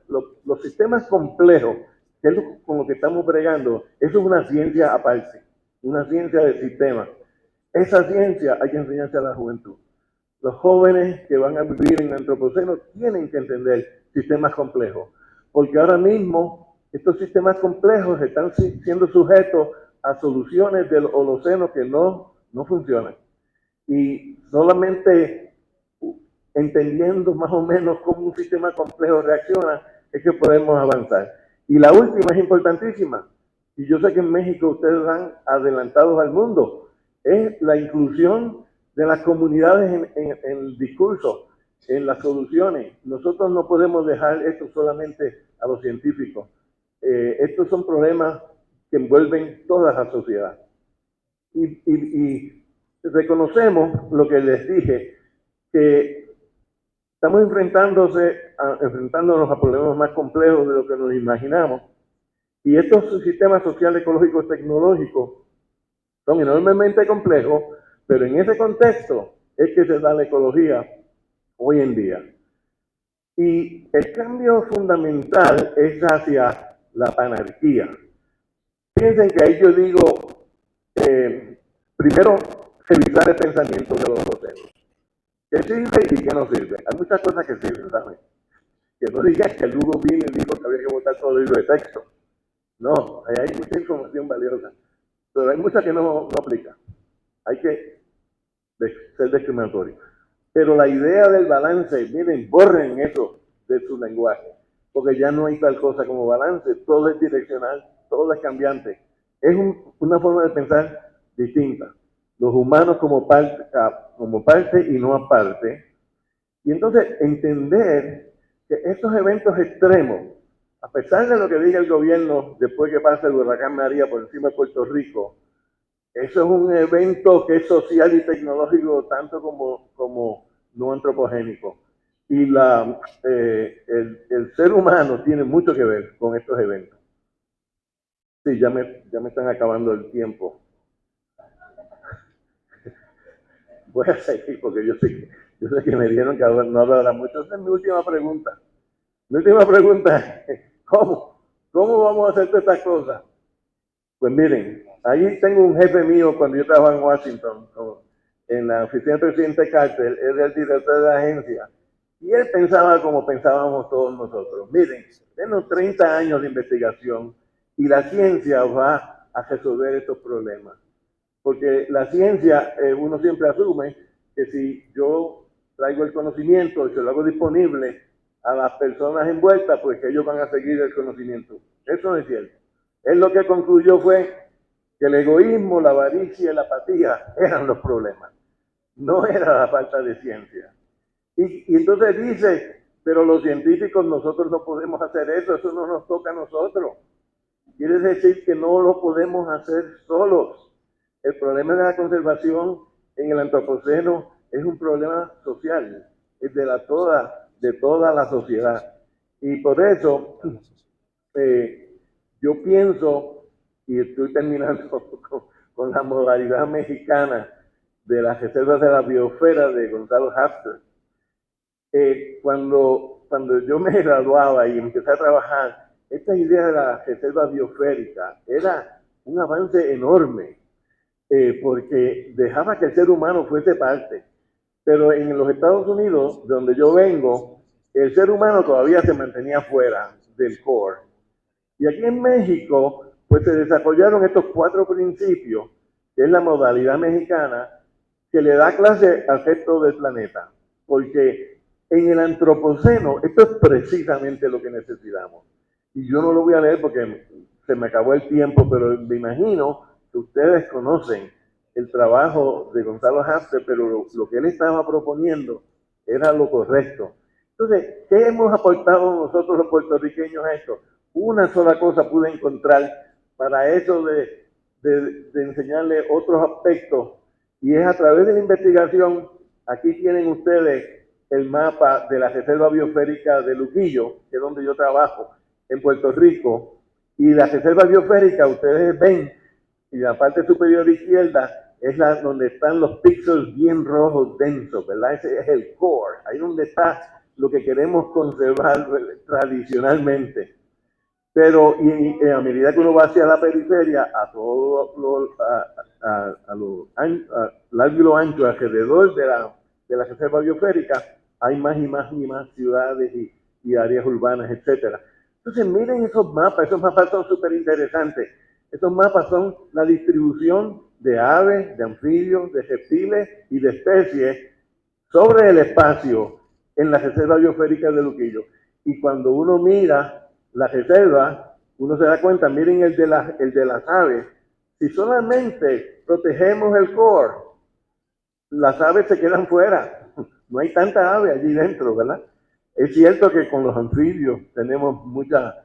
los sistemas complejos, que es con lo que estamos bregando, eso es una ciencia aparte, una ciencia de sistemas. Esa ciencia hay que enseñarse a la juventud. Los jóvenes que van a vivir en el antropoceno tienen que entender sistemas complejos, porque ahora mismo estos sistemas complejos están siendo sujetos a soluciones del Holoceno que no funcionan. Y solamente entendiendo más o menos cómo un sistema complejo reacciona es que podemos avanzar. Y la última es importantísima, y yo sé que en México ustedes van adelantados al mundo, es la inclusión de las comunidades en el discurso, en las soluciones. Nosotros no podemos dejar esto solamente a los científicos. Estos son problemas que envuelven toda la sociedad. Y reconocemos lo que les dije, que estamos enfrentándonos a problemas más complejos de lo que nos imaginamos. Y estos sistemas sociales, ecológicos, tecnológicos son enormemente complejos, pero en ese contexto es que se da la ecología hoy en día. Y el cambio fundamental es hacia la panarquía. Piensen que ahí yo digo, primero, revisar el pensamiento de los docentes. ¿Qué sirve y qué no sirve? Hay muchas cosas que sirven, ¿sabes? Que no digan que el Hugo vino y dijo que había que votar todo el libro de texto. No, ahí hay mucha información valiosa, pero hay mucha que no aplica. Hay que ser discriminatorio. Pero la idea del balance, miren, borren eso de su lenguaje, porque ya no hay tal cosa como balance, todo es direccional, todo es cambiante. Es una forma de pensar distinta. Los humanos como parte y no aparte. Y entonces entender que estos eventos extremos, a pesar de lo que diga el gobierno después que pase el huracán María por encima de Puerto Rico, eso es un evento que es social y tecnológico tanto como no antropogénico. Y el ser humano tiene mucho que ver con estos eventos. Sí, ya me están acabando el tiempo. Voy a seguir porque yo sé que me dijeron que no hablará mucho. Esa es mi última pregunta. Mi última pregunta es, ¿cómo vamos a hacer todas estas cosas? Pues miren, ahí tengo un jefe mío cuando yo trabajaba en Washington, en la oficina del presidente Carter, él era el director de la agencia, y él pensaba como pensábamos todos nosotros. Miren, tenemos 30 años de investigación y la ciencia va a resolver estos problemas. Porque la ciencia, uno siempre asume que si yo traigo el conocimiento y se lo hago disponible a las personas envueltas, pues que ellos van a seguir el conocimiento. Eso no es cierto. Él lo que concluyó fue que el egoísmo, la avaricia y la apatía eran los problemas. No era la falta de ciencia. Y entonces dice, pero los científicos nosotros no podemos hacer eso no nos toca a nosotros. Quiere decir que no lo podemos hacer solos. El problema de la conservación en el antropoceno es un problema social, es de toda la sociedad. Y por eso yo pienso, y estoy terminando con la modalidad mexicana de las reservas de la biosfera de Gonzalo Hafter, cuando yo me graduaba y empecé a trabajar, esta idea de la reserva biosférica era un avance enorme, porque dejaba que el ser humano fuese parte. Pero en los Estados Unidos, de donde yo vengo, el ser humano todavía se mantenía fuera del core. Y aquí en México, pues se desarrollaron estos 4 principios, que es la modalidad mexicana, que le da clase al resto del planeta. Porque en el antropoceno, esto es precisamente lo que necesitamos. Y yo no lo voy a leer porque se me acabó el tiempo, pero me imagino que ustedes conocen el trabajo de Gonzalo Hafter, pero lo que él estaba proponiendo era lo correcto. Entonces, ¿qué hemos aportado nosotros los puertorriqueños a esto? Una sola cosa pude encontrar para eso de enseñarle otros aspectos, y es a través de la investigación. Aquí tienen ustedes el mapa de la Reserva Biosférica de Luquillo, que es donde yo trabajo, en Puerto Rico, y la Reserva Biosférica, ustedes ven, y la parte superior izquierda es donde están los píxeles bien rojos densos, ¿verdad? Ese es el core, ahí donde está lo que queremos conservar tradicionalmente. Pero a medida que uno va hacia la periferia, a todo lo largo y lo ancho alrededor de la reserva biosférica, hay más y más y más ciudades y áreas urbanas, etcétera. Entonces miren esos mapas son súper interesantes. Esos mapas son la distribución de aves, de anfibios, de reptiles y de especies sobre el espacio en la reserva biosférica de Luquillo. Y cuando uno mira la reserva, uno se da cuenta, miren el de las aves, si solamente protegemos el core, las aves se quedan fuera, no hay tanta ave allí dentro, ¿verdad? Es cierto que con los anfibios tenemos muchas,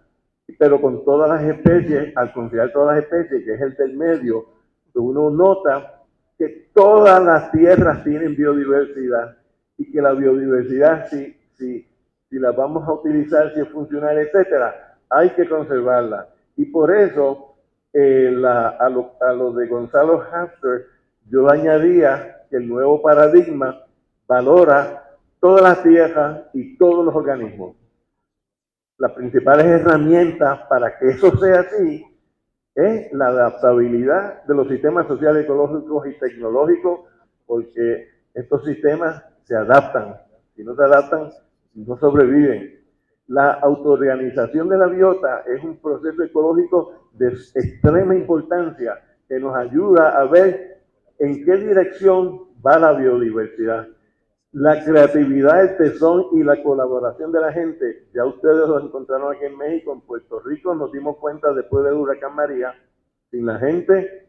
pero con todas las especies, al considerar todas las especies, que es el del medio, uno nota que todas las tierras tienen biodiversidad y que la biodiversidad, si la vamos a utilizar, si es funcional, etcétera, hay que conservarla. Y por eso, a lo de Gonzalo Hafter, yo añadía que el nuevo paradigma valora todas las tierras y todos los organismos. Las principales herramientas para que eso sea así es la adaptabilidad de los sistemas sociales, ecológicos y tecnológicos, porque estos sistemas se adaptan. Si no se adaptan, no sobreviven. La autoorganización de la biota es un proceso ecológico de extrema importancia que nos ayuda a ver en qué dirección va la biodiversidad. La creatividad, el tesón y la colaboración de la gente, ya ustedes lo encontraron aquí en México, en Puerto Rico, nos dimos cuenta después del huracán María, sin la gente,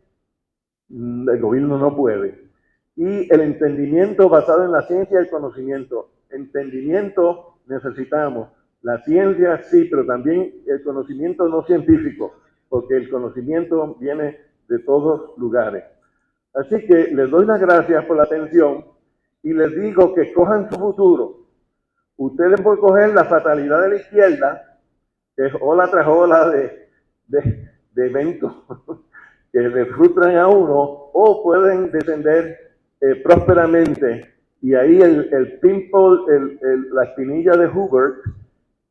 el gobierno no puede. Y el entendimiento basado en la ciencia y el conocimiento. Entendimiento necesitamos, la ciencia sí, pero también el conocimiento no científico, porque el conocimiento viene de todos lugares. Así que les doy las gracias por la atención y les digo que cojan su futuro. Ustedes pueden coger la fatalidad de la izquierda, que es ola tras ola de eventos que le frustran a uno, o pueden descender prósperamente. Y ahí el pimple, la espinilla de Hubert,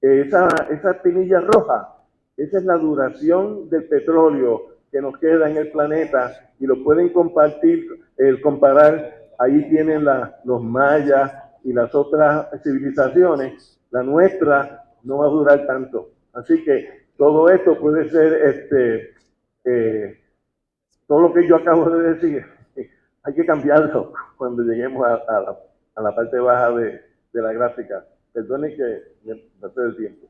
esa espinilla roja, esa es la duración del petróleo que nos queda en el planeta, y lo pueden comparar. Ahí tienen los mayas y las otras civilizaciones. La nuestra no va a durar tanto. Así que todo esto puede ser, todo lo que yo acabo de decir, hay que cambiarlo cuando lleguemos a la parte baja de la gráfica. Perdonen que me pasé el tiempo.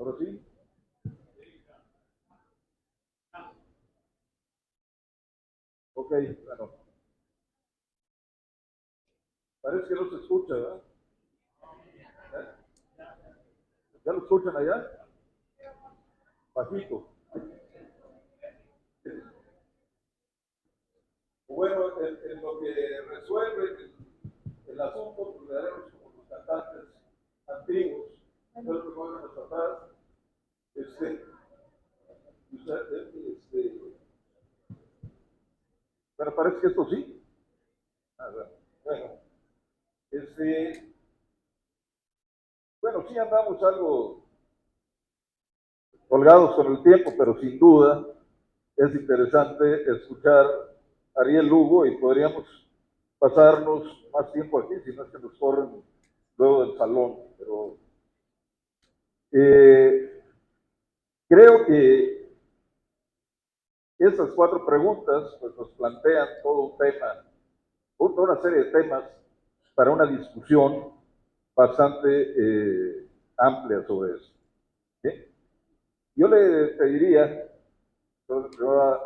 ¿Ahora sí? Ok, bueno. Parece que no se escucha, ¿verdad? ¿Ya lo escuchan allá? Bajito. Bueno, en lo que resuelve el asunto, pues le daremos como los cantantes antiguos, espero que no hagan atrás. Bueno, parece que esto sí. Bueno, bueno, sí andamos algo colgados con el tiempo, pero sin duda es interesante escuchar a Ariel Lugo y podríamos pasarnos más tiempo aquí, si no es que nos corren luego del salón. Pero creo que esas 4 preguntas pues, nos plantean todo un tema, toda una serie de temas para una discusión bastante amplia sobre eso. ¿Sí? Yo le pediría luego a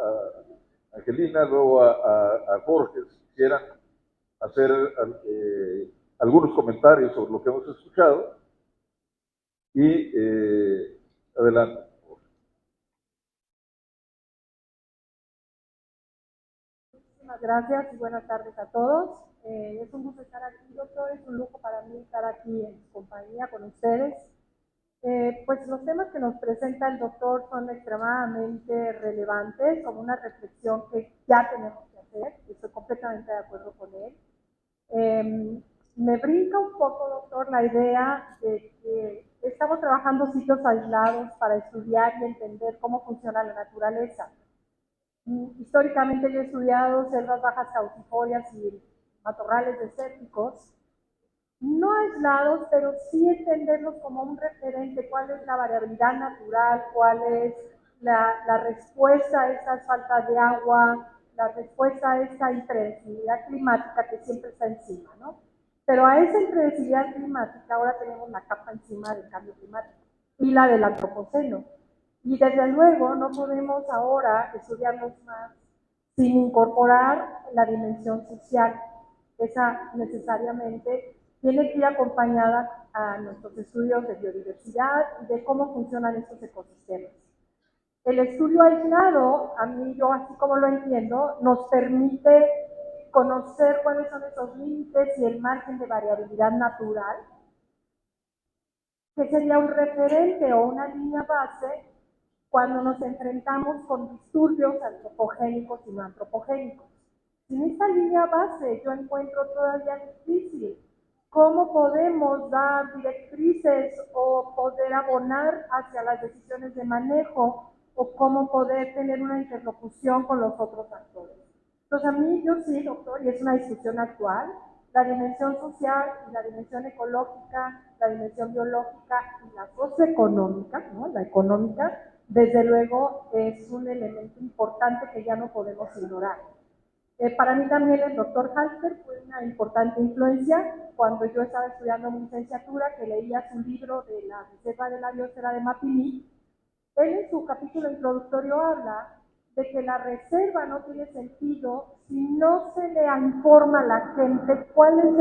Angelina, luego a Jorge, si quisieran hacer algunos comentarios sobre lo que hemos escuchado y adelante. Muchísimas gracias y buenas tardes a todos. Es un gusto estar aquí, doctor, es un lujo para mí estar aquí en compañía con ustedes. Pues los temas que nos presenta el doctor son extremadamente relevantes, como una reflexión que ya tenemos que hacer, estoy completamente de acuerdo con él. Me brinca un poco, doctor, la idea de que estamos trabajando sitios aislados para estudiar y entender cómo funciona la naturaleza. Históricamente yo he estudiado selvas bajas caducifolias y matorrales desérticos, no aislados, pero sí entenderlos como un referente, cuál es la variabilidad natural, cuál es la respuesta a estas faltas de agua, la respuesta a esta impredecibilidad climática que siempre está encima, ¿no? Pero a esa impredecibilidad climática ahora tenemos la capa encima del cambio climático y la del antropoceno. Y desde luego no podemos ahora estudiarlos más sin incorporar la dimensión social. Esa necesariamente tiene que ir acompañada a nuestros estudios de biodiversidad y de cómo funcionan estos ecosistemas. El estudio aislado, a mí yo así como lo entiendo, nos permite conocer cuáles son esos límites y el margen de variabilidad natural, que sería un referente o una línea base cuando nos enfrentamos con disturbios antropogénicos y no antropogénicos. En esta línea base yo encuentro todavía difícil cómo podemos dar directrices o poder abonar hacia las decisiones de manejo o cómo poder tener una interlocución con los otros actores. Entonces a mí yo sí, doctor, y es una discusión actual, la dimensión social y la dimensión ecológica, la dimensión biológica y la socioeconómica, ¿no? La económica, desde luego es un elemento importante que ya no podemos ignorar. Para mí también el doctor Halster fue una importante influencia cuando yo estaba estudiando mi licenciatura, que leía su libro de la Reserva de la Biosfera de Mapimí. Él en su capítulo introductorio habla de que la reserva no tiene sentido si no se le informa a la gente cuál es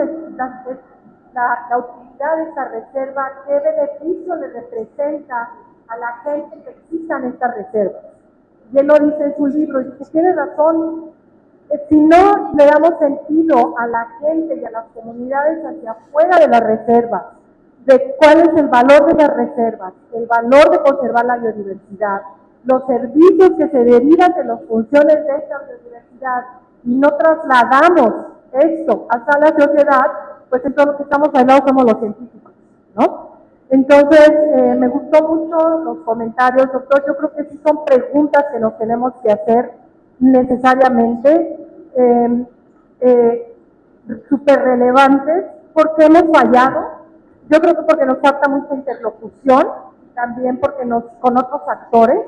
la utilidad de esta reserva, qué beneficio le representa a la gente que existan estas reservas. Y él lo dice en su libro, y dice, tiene razón. Si no le damos sentido a la gente y a las comunidades hacia afuera de las reservas, de cuál es el valor de las reservas, el valor de conservar la biodiversidad, los servicios que se derivan de las funciones de esta biodiversidad, y no trasladamos esto hasta la sociedad, pues entonces los que estamos aislados somos los científicos, ¿no? Entonces, me gustó mucho los comentarios, doctor. Yo creo que sí son preguntas que nos tenemos que hacer necesariamente, súper relevantes, porque hemos fallado. Yo creo que porque nos falta mucha interlocución, también porque con otros actores,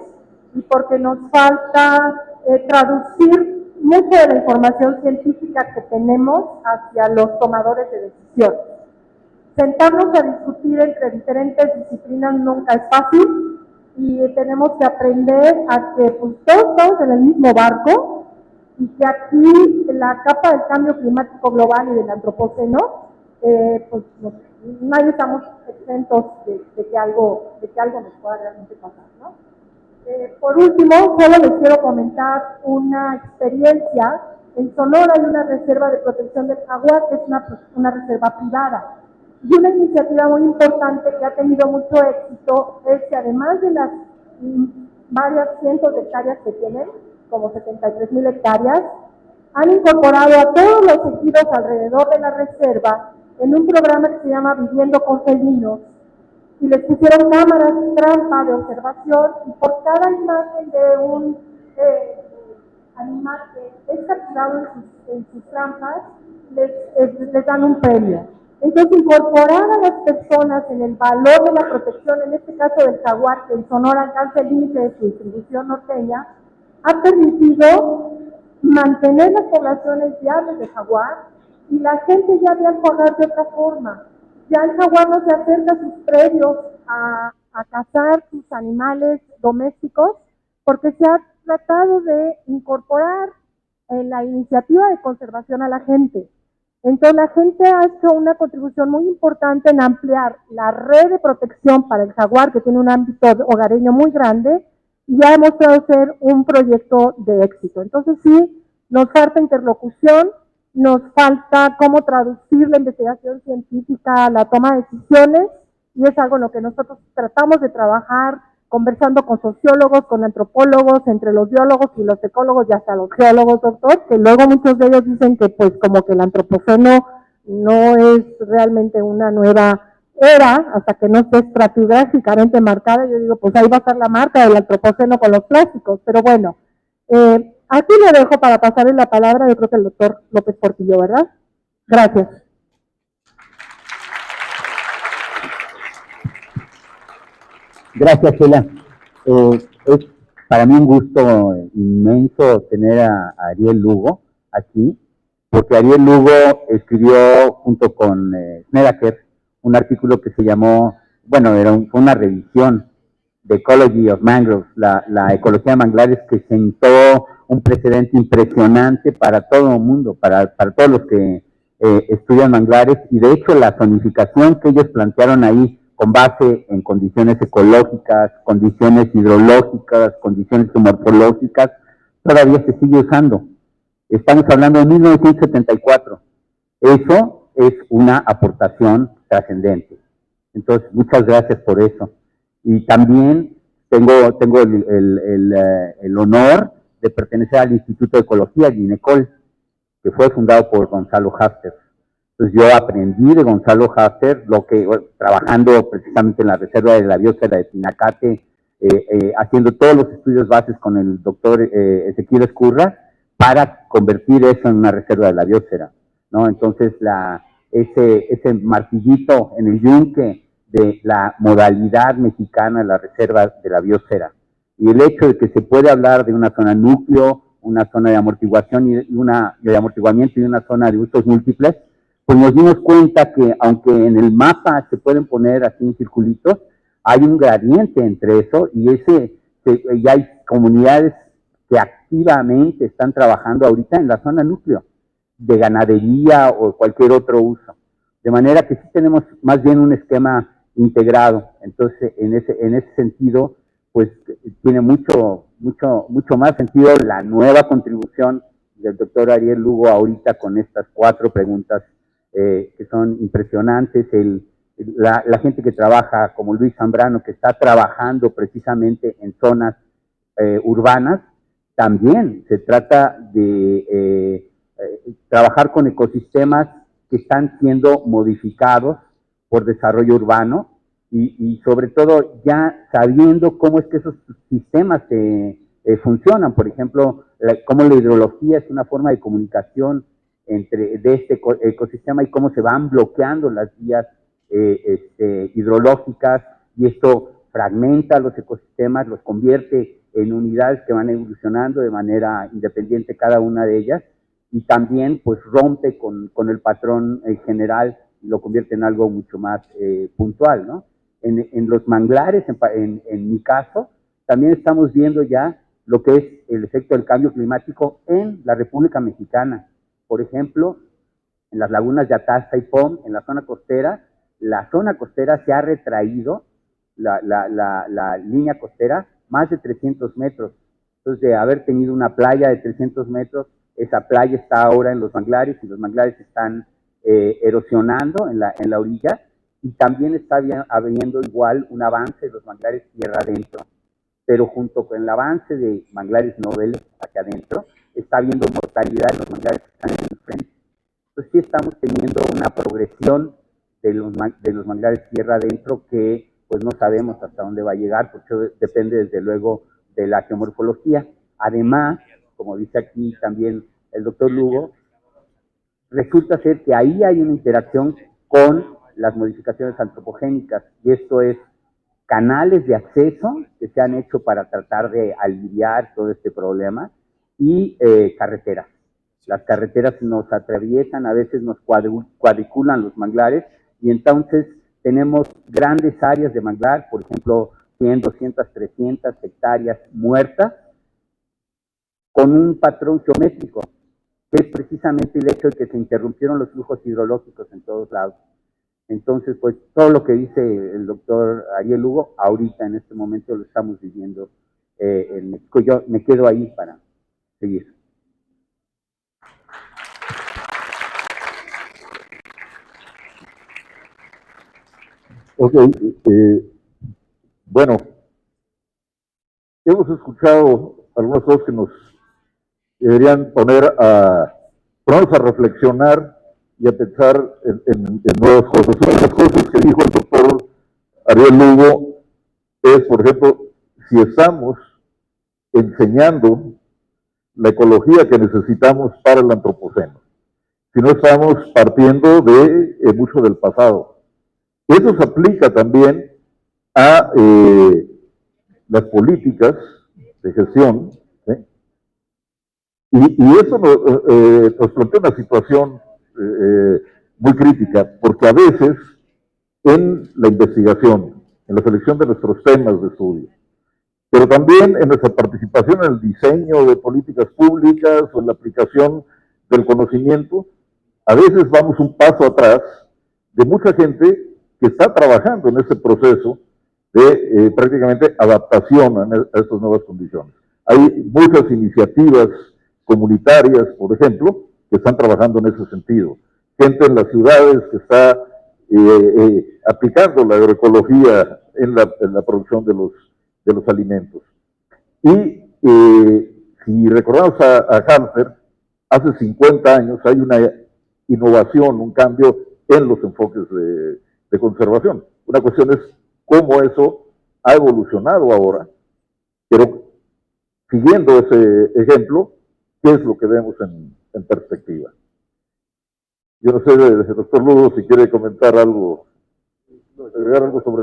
y porque nos falta traducir mucha de la información científica que tenemos hacia los tomadores de decisiones. sentarnos a discutir entre diferentes disciplinas nunca es fácil y tenemos que aprender a que pues, todos estamos en el mismo barco y que aquí la capa del cambio climático global y del antropoceno, pues nadie estamos exentos de que algo nos pueda realmente pasar, ¿no? Por último, solo les quiero comentar una experiencia. En Sonora hay una reserva de protección del jaguar, que es una reserva privada. Y una iniciativa muy importante que ha tenido mucho éxito es que además de las varias cientos de hectáreas que tienen, como 73,000 hectáreas, han incorporado a todos los ejidos alrededor de la reserva en un programa que se llama Viviendo con Felinos, y les pusieron cámaras trampa de observación y por cada imagen de un animal que es capturado en sus trampas, les dan un premio. Entonces, incorporar a las personas en el valor de la protección, en este caso del jaguar, que en Sonora alcanza el límite de su distribución norteña, ha permitido mantener las poblaciones viables de jaguar y la gente ya ve al jaguar de otra forma. Ya el jaguar no se acerca a sus predios a cazar sus animales domésticos porque se ha tratado de incorporar en la iniciativa de conservación a la gente. Entonces la gente ha hecho una contribución muy importante en ampliar la red de protección para el jaguar, que tiene un ámbito hogareño muy grande, y ha demostrado ser un proyecto de éxito. Entonces sí, nos falta interlocución, nos falta cómo traducir la investigación científica a la toma de decisiones, y es algo en lo que nosotros tratamos de trabajar, conversando con sociólogos, con antropólogos, entre los biólogos y los ecólogos y hasta los geólogos, doctor, que luego muchos de ellos dicen que pues como que el antropoceno no es realmente una nueva era, hasta que no esté estratigráficamente marcada. Yo digo, pues ahí va a estar la marca del antropoceno con los plásticos, pero bueno, aquí le dejo para pasarle la palabra, yo creo que el doctor López Portillo, ¿verdad? Gracias. Gracias, Sheila. Es para mí un gusto inmenso tener a Ariel Lugo aquí, porque Ariel Lugo escribió junto con Snedeker un artículo que se llamó, bueno, fue una revisión de Ecology of Mangroves, la ecología de manglares, que sentó un precedente impresionante para todo el mundo, para todos los que estudian manglares, y de hecho la zonificación que ellos plantearon ahí, con base en condiciones ecológicas, condiciones hidrológicas, condiciones geomorfológicas, todavía se sigue usando. Estamos hablando de 1974. Eso es una aportación trascendente. Entonces, muchas gracias por eso. Y también tengo el honor de pertenecer al Instituto de Ecología, el INECOL, que fue fundado por Gonzalo Hafter. Entonces yo aprendí de Gonzalo Hafter, trabajando precisamente en la Reserva de la Biosfera de Pinacate, haciendo todos los estudios bases con el doctor Ezequiel Escurra, para convertir eso en una reserva de la biosfera, ¿no? Entonces ese martillito en el yunque de la modalidad mexicana de la reserva de la biosfera, y el hecho de que se puede hablar de una zona núcleo, una zona de amortiguación de amortiguamiento y una zona de usos múltiples, pues nos dimos cuenta que aunque en el mapa se pueden poner así en circulitos, hay un gradiente entre eso, y ya hay comunidades que activamente están trabajando ahorita en la zona núcleo, de ganadería o cualquier otro uso. De manera que sí tenemos más bien un esquema integrado. Entonces, en ese sentido, pues tiene mucho más sentido la nueva contribución del doctor Ariel Lugo ahorita con estas 4 preguntas que son impresionantes. La gente que trabaja, como Luis Zambrano, que está trabajando precisamente en zonas urbanas, también se trata de trabajar con ecosistemas que están siendo modificados por desarrollo urbano y sobre todo ya sabiendo cómo es que esos sistemas funcionan. Por ejemplo, cómo la hidrología es una forma de comunicación de este ecosistema y cómo se van bloqueando las vías hidrológicas, y esto fragmenta los ecosistemas, los convierte en unidades que van evolucionando de manera independiente cada una de ellas, y también pues rompe con el patrón general y lo convierte en algo mucho más puntual, ¿no? En los manglares, en mi caso, también estamos viendo ya lo que es el efecto del cambio climático en la República Mexicana. Por ejemplo, en las lagunas de Atasta y Pom, en la zona costera se ha retraído, la línea costera, más de 300 metros. Entonces, de haber tenido una playa de 300 metros, esa playa está ahora en los manglares y los manglares están erosionando en la orilla, y también está habiendo igual un avance de los manglares tierra adentro. Pero junto con el avance de manglares noveles hacia adentro, está habiendo mortalidad de los manglares que están en el frente. Entonces sí estamos teniendo una progresión de los manglares tierra adentro que pues no sabemos hasta dónde va a llegar, porque depende desde luego de la geomorfología. Además, como dice aquí también el doctor Lugo, resulta ser que ahí hay una interacción con las modificaciones antropogénicas, y esto es canales de acceso que se han hecho para tratar de aliviar todo este problema, y carreteras. Las carreteras nos atraviesan, a veces nos cuadriculan los manglares, y entonces tenemos grandes áreas de manglar, por ejemplo, 100, 200, 300 hectáreas muertas, con un patrón geométrico, que es precisamente el hecho de que se interrumpieron los flujos hidrológicos en todos lados. Entonces, pues todo lo que dice el doctor Ariel Lugo, ahorita en este momento lo estamos viviendo en México. Yo me quedo ahí para seguir. Ok, bueno, hemos escuchado algunas cosas que nos deberían ponernos a reflexionar y a pensar en nuevas cosas. Una de las cosas que dijo el doctor Ariel Lugo es, por ejemplo, si estamos enseñando la ecología que necesitamos para el antropoceno, si no estamos partiendo de mucho del pasado. Eso se aplica también a las políticas de gestión, ¿sí? Y eso nos plantea una situación muy crítica, porque a veces en la investigación, en la selección de nuestros temas de estudio, pero también en nuestra participación en el diseño de políticas públicas o en la aplicación del conocimiento, a veces vamos un paso atrás de mucha gente que está trabajando en ese proceso de prácticamente adaptación a estas nuevas condiciones. Hay muchas iniciativas comunitarias, por ejemplo, que están trabajando en ese sentido. Gente en las ciudades que está aplicando la agroecología en la producción de los alimentos. Y si recordamos a Hamfer, hace 50 años hay una innovación, un cambio en los enfoques de conservación. Una cuestión es cómo eso ha evolucionado ahora, pero siguiendo ese ejemplo, ¿qué es lo que vemos en perspectiva? Yo no sé, el doctor Lugo, si quiere comentar algo, agregar algo sobre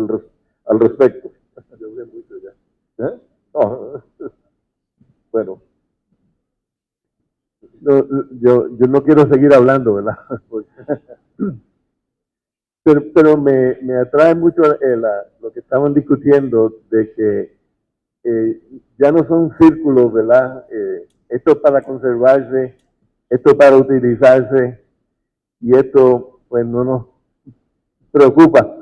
al respecto. Yo hablé mucho ya. ¿Eh? No. Bueno. No, yo no quiero seguir hablando, ¿verdad? Pero me atrae mucho lo que estaban discutiendo, de que ya no son círculos, ¿verdad? Esto para conservarse, esto para utilizarse, y esto pues no nos preocupa.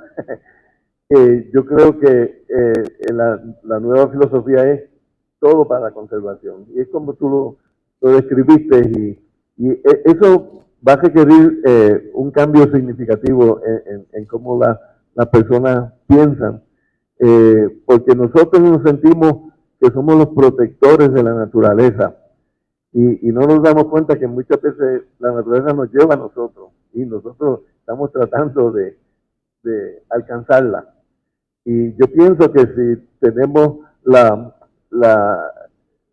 Yo creo que la nueva filosofía es todo para la conservación, y es como tú lo describiste, y eso va a requerir un cambio significativo en cómo las personas piensan, porque nosotros nos sentimos que somos los protectores de la naturaleza, y no nos damos cuenta que muchas veces la naturaleza nos lleva a nosotros, y nosotros estamos tratando de alcanzarla. Y yo pienso que si tenemos la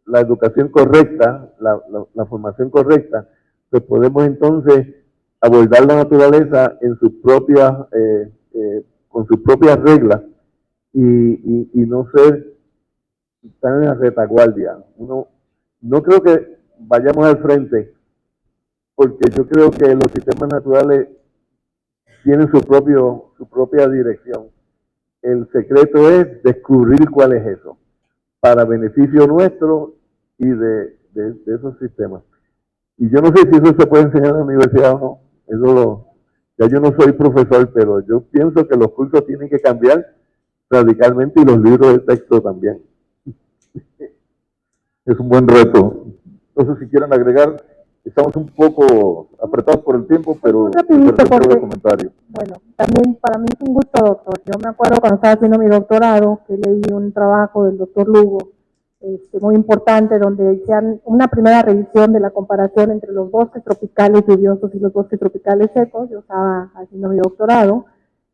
educación correcta, la formación correcta, pues podemos entonces abordar la naturaleza en sus propias, con sus propias reglas, y no ser tan en la retaguardia. No creo que vayamos al frente, porque yo creo que los sistemas naturales tienen su propia dirección. El secreto es descubrir cuál es eso, para beneficio nuestro y de esos sistemas. Y yo no sé si eso se puede enseñar en la universidad o no. Ya yo no soy profesor, pero yo pienso que los cursos tienen que cambiar radicalmente y los libros de texto también. Es un buen reto. No sé si quieren agregar. Estamos un poco apretados por el tiempo, pero porque, comentario. Bueno, también para mí es un gusto, doctor. Yo me acuerdo cuando estaba haciendo mi doctorado, que leí un trabajo del doctor Lugo, muy importante, donde hicieron una primera revisión de la comparación entre los bosques tropicales lluviosos y los bosques tropicales secos. Yo estaba haciendo mi doctorado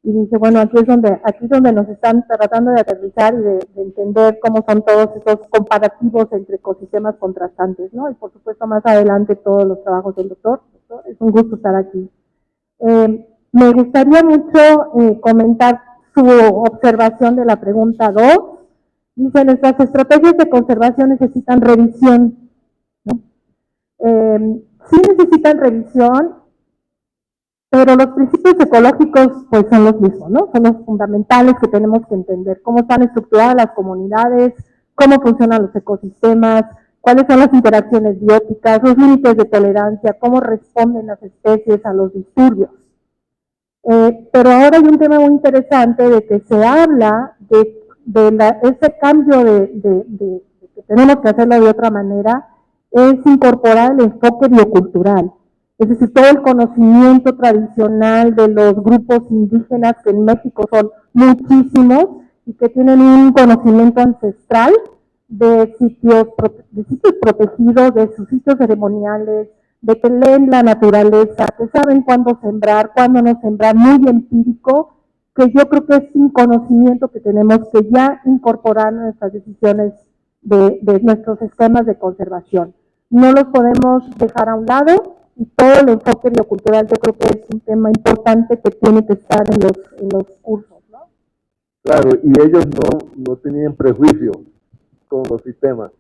y dije, bueno, aquí es donde nos están tratando de aterrizar y de entender cómo son todos esos comparativos entre ecosistemas contrastantes, ¿no? Y por supuesto más adelante todos los trabajos del doctor. Es un gusto estar aquí. Me gustaría mucho comentar su observación de la pregunta 2. Dice, nuestras estrategias de conservación necesitan revisión, ¿no? Sí necesitan revisión, pero los principios ecológicos pues son los mismos, ¿no? Son los fundamentales que tenemos que entender, cómo están estructuradas las comunidades, cómo funcionan los ecosistemas, cuáles son las interacciones bióticas, los límites de tolerancia, cómo responden las especies a los disturbios. Pero ahora hay un tema muy interesante de que se habla de ese cambio de que tenemos que hacerlo de otra manera, es incorporar el enfoque biocultural. Es decir, todo el conocimiento tradicional de los grupos indígenas, que en México son muchísimos, y que tienen un conocimiento ancestral de sitios protegidos, de sus sitios ceremoniales, de que leen la naturaleza, que saben cuándo sembrar, cuándo no sembrar, muy empírico, que yo creo que es un conocimiento que tenemos que ya incorporar en nuestras decisiones de nuestros esquemas de conservación. No los podemos dejar a un lado, y todo el enfoque biocultural yo creo que es un tema importante que tiene que estar en los cursos, ¿no? Claro, y ellos no tenían prejuicio con los sistemas,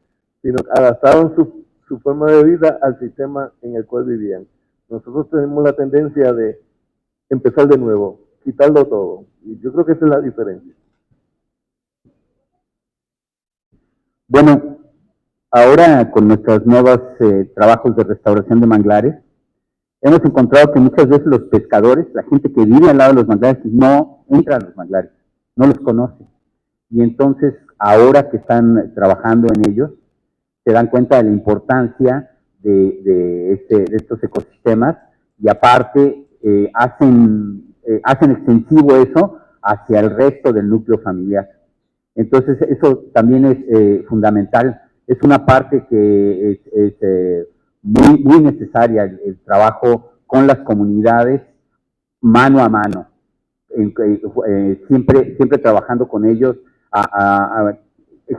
sino adaptaban su forma de vida al sistema en el cual vivían. Nosotros tenemos la tendencia de empezar de nuevo, quitarlo todo, y yo creo que esa es la diferencia. Bueno, ahora con nuestros nuevos trabajos de restauración de manglares, hemos encontrado que muchas veces los pescadores, la gente que vive al lado de los manglares, no entra a los manglares, no los conoce. Y entonces, ahora que están trabajando en ellos, se dan cuenta de la importancia de estos ecosistemas, y aparte hacen extensivo eso hacia el resto del núcleo familiar. Entonces, eso también es fundamental. Es una parte que es muy necesaria, el trabajo con las comunidades mano a mano, siempre trabajando con ellos.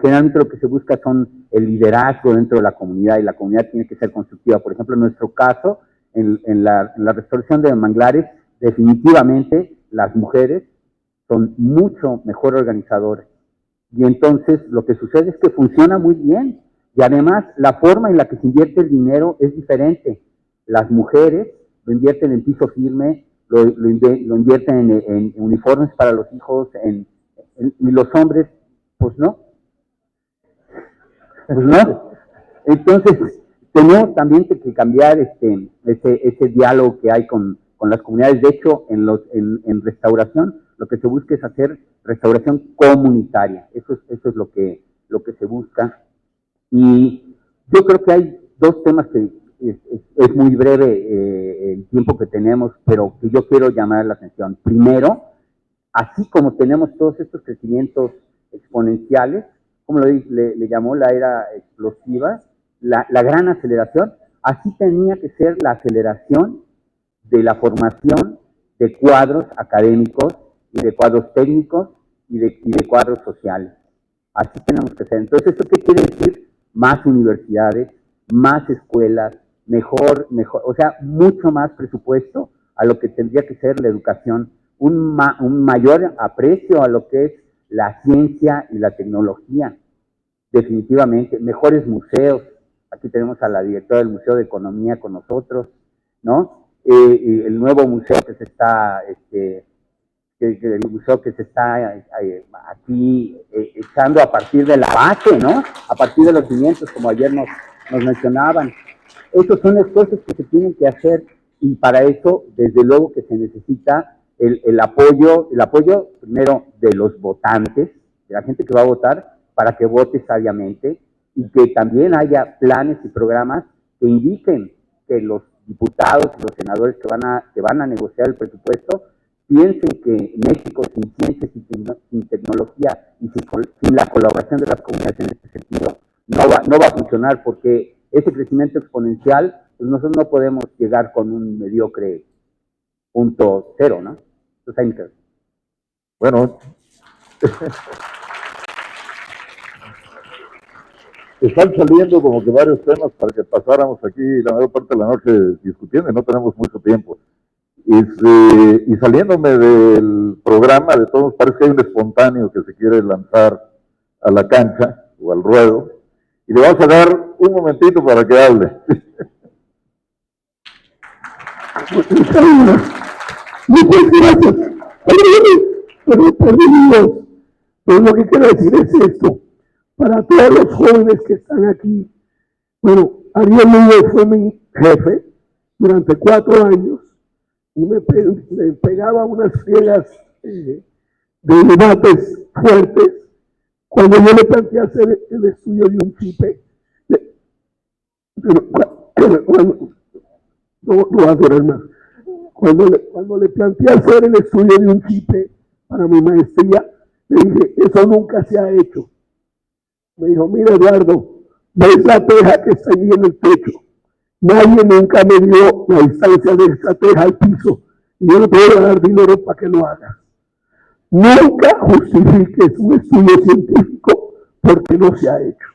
Generalmente lo que se busca son el liderazgo dentro de la comunidad, y la comunidad tiene que ser constructiva. Por ejemplo, en nuestro caso, en la restauración de manglares, definitivamente las mujeres son mucho mejor organizadoras. Y entonces lo que sucede es que funciona muy bien. Y además, la forma en la que se invierte el dinero es diferente. Las mujeres lo invierten en piso firme, lo invierten en uniformes para los hijos, y los hombres, pues no. Pues no. Entonces, tenemos también que cambiar ese diálogo que hay con las comunidades. De hecho, en restauración, lo que se busca es hacer restauración comunitaria. Eso es lo que se busca. Y yo creo que hay dos temas que es muy breve el tiempo que tenemos, pero que yo quiero llamar la atención. Primero, así como tenemos todos estos crecimientos exponenciales, como le llamó la era explosiva, la gran aceleración, así tenía que ser la aceleración de la formación de cuadros académicos y de cuadros técnicos y de cuadros sociales. Así tenemos que ser. Entonces, ¿esto qué quiere decir? Más universidades, más escuelas, mejor, o sea, mucho más presupuesto a lo que tendría que ser la educación, un mayor aprecio a lo que es la ciencia y la tecnología, definitivamente, mejores museos. Aquí tenemos a la directora del Museo de Economía con nosotros, ¿no? el nuevo museo que se está, el museo que se está aquí echando a partir de la base, ¿no? A partir de los cimientos, como ayer nos mencionaban. Esas son las cosas que se tienen que hacer, y para eso, desde luego que se necesita el apoyo primero de los votantes, de la gente que va a votar, para que vote sabiamente, y que también haya planes y programas que indiquen que los diputados y los senadores que van a negociar el presupuesto piensen que México sin ciencias y sin tecnología y sin la colaboración de las comunidades en este sentido no va a funcionar, porque ese crecimiento exponencial, pues nosotros no podemos llegar con un mediocre 0.0, ¿no? Entonces, bueno, están saliendo como que varios temas para que pasáramos aquí la mayor parte de la noche discutiendo, y no tenemos mucho tiempo. Y saliéndome del programa, de todos, parece que hay un espontáneo que se quiere lanzar a la cancha o al ruedo, y le vamos a dar un momentito para que hable. Muchas gracias. Pero lo que quiero decir es esto, para todos los jóvenes que están aquí. Bueno, Ariel Lugo fue mi jefe durante 4 años, y me pegaba unas friegas de debates fuertes cuando yo le planteé hacer el estudio de un chipe. No va a durar más. Cuando le planteé hacer el estudio de un chipe para mi maestría, le dije, eso nunca se ha hecho. Me dijo, mira, Eduardo, ves la teja que está ahí en el techo. Nadie nunca me dio la distancia de esa teja al piso, y yo le voy a dar dinero para que lo hagas. Nunca justifiques un estudio científico porque no se ha hecho.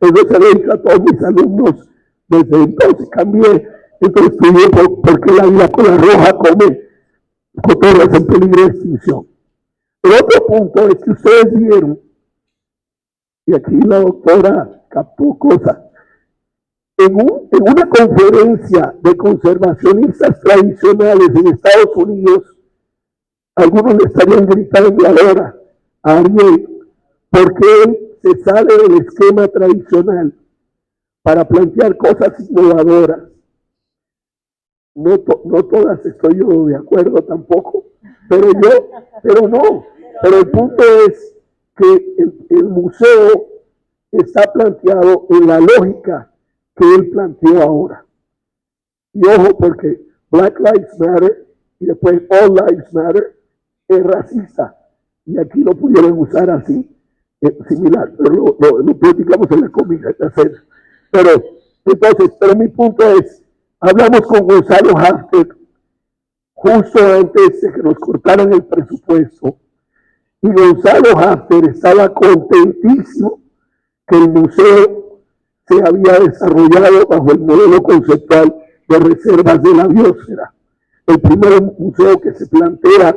Eso se lo he dicho a todos mis alumnos. Desde entonces cambié. Entonces estudié por qué la vida cola roja come cotorras en peligro de extinción. El otro punto es que ustedes vieron, y aquí la doctora captó cosas, en una conferencia de conservacionistas tradicionales en Estados Unidos, algunos le estarían gritando ahora a Ariel, porque él se sale del esquema tradicional para plantear cosas innovadoras. No todas estoy yo de acuerdo tampoco, pero el punto es que el museo está planteado en la lógica que él planteó ahora. Y ojo, porque Black Lives Matter y después All Lives Matter es racista, y aquí lo pudieron usar así, similar, pero lo platicamos en la comida, en la cena. Pero mi punto es, hablamos con Gonzalo Hafter justo antes de que nos cortaran el presupuesto, y Gonzalo Hafter estaba contentísimo que el museo se había desarrollado bajo el modelo conceptual de reservas de la biosfera. El primer museo que se plantea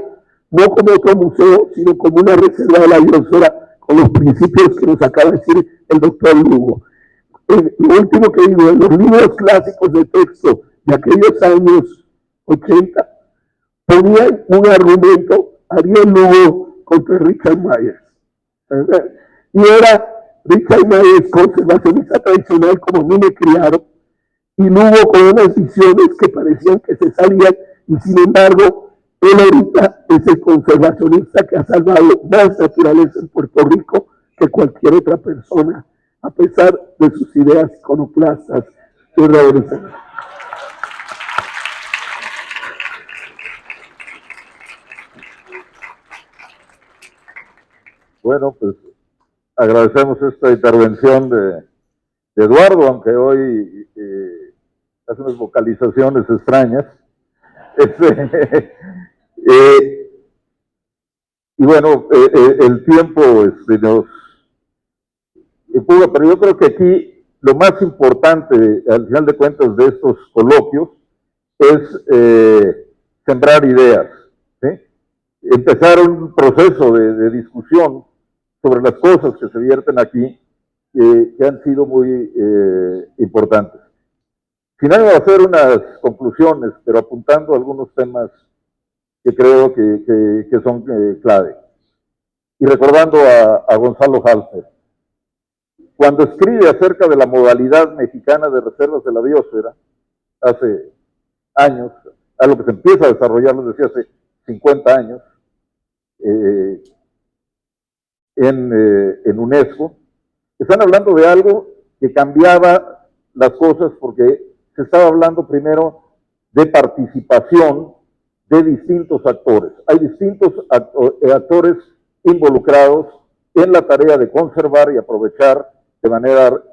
no como otro museo, sino como una reserva de la biosfera, con los principios que nos acaba de decir el doctor Lugo. Lo último que digo, en los libros clásicos de texto de aquellos años 80, ponían un argumento, Ariel Lugo contra Richard Myers. ¿Verdad? Y era Richard Myers, conservacionista tradicional, como a mí me criaron, y Lugo con unas visiones que parecían que se salían, y sin embargo, él ahorita es el conservacionista que ha salvado más naturaleza en Puerto Rico que cualquier otra persona, a pesar de sus ideas iconoclastas y revolucionarias. Bueno, pues agradecemos esta intervención de Eduardo, aunque hoy hace unas vocalizaciones extrañas. Y bueno, el tiempo nos empuja, pero yo creo que aquí lo más importante, al final de cuentas, de estos coloquios es sembrar ideas, ¿sí? Empezar un proceso de discusión sobre las cosas que se vierten aquí, que han sido muy importantes. Sin ánimo de hacer unas conclusiones, pero apuntando algunos temas que creo que son clave. Y recordando a Gonzalo Halper, cuando escribe acerca de la modalidad mexicana de reservas de la biosfera, hace años, algo que se empieza a desarrollar, les decía, hace 50 años, en UNESCO, están hablando de algo que cambiaba las cosas porque se estaba hablando primero de participación de distintos actores. Hay distintos actores involucrados en la tarea de conservar y aprovechar de manera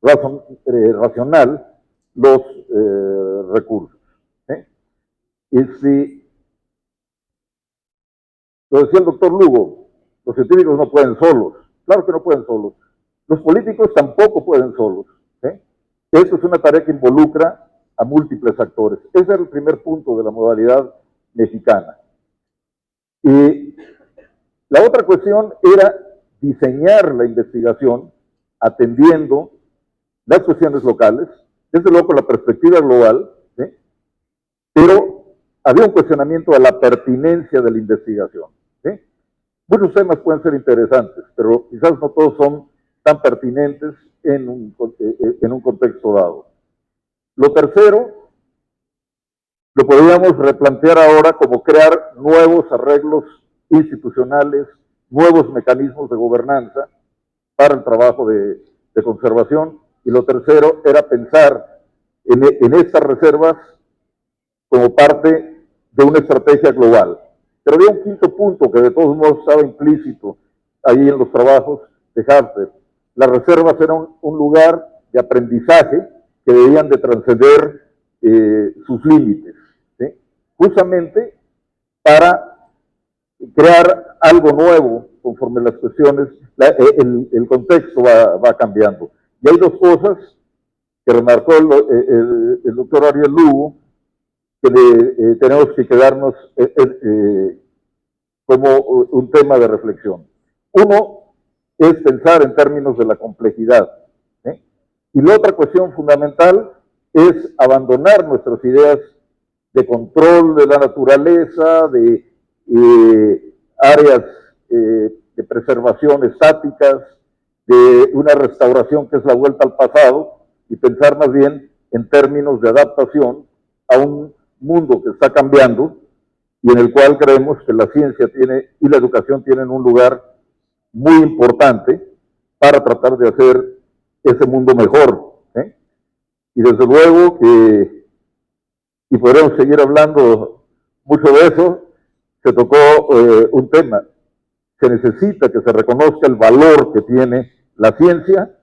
racional los recursos. Lo decía el doctor Lugo, los científicos no pueden solos, claro que no pueden solos, los políticos tampoco pueden solos. Esto es una tarea que involucra a múltiples actores. Ese era el primer punto de la modalidad mexicana. Y la otra cuestión era diseñar la investigación atendiendo las cuestiones locales, desde luego con la perspectiva global, pero había un cuestionamiento a la pertinencia de la investigación. Muchos temas pueden ser interesantes, pero quizás no todos son tan pertinentes en un contexto dado. Lo tercero, lo podríamos replantear ahora como crear nuevos arreglos institucionales, nuevos mecanismos de gobernanza para el trabajo de conservación. Y lo tercero era pensar en estas reservas como parte de una estrategia global. Pero había un quinto punto que de todos modos estaba implícito ahí en los trabajos de Harper. Las reservas eran un lugar de aprendizaje que debían de trascender sus límites, justamente para crear algo nuevo conforme las cuestiones, el contexto va cambiando. Y hay dos cosas que remarcó el doctor Ariel Lugo, que tenemos que quedarnos como un tema de reflexión. Uno es pensar en términos de la complejidad. Y la otra cuestión fundamental es abandonar nuestras ideas de control de la naturaleza, de áreas de preservación estáticas, de una restauración que es la vuelta al pasado, y pensar más bien en términos de adaptación a un mundo que está cambiando y en el cual creemos que la ciencia y la educación tienen un lugar muy importante para tratar de hacer ese mundo mejor. Y desde luego que, y podremos seguir hablando mucho de eso, se tocó un tema. Se necesita que se reconozca el valor que tiene la ciencia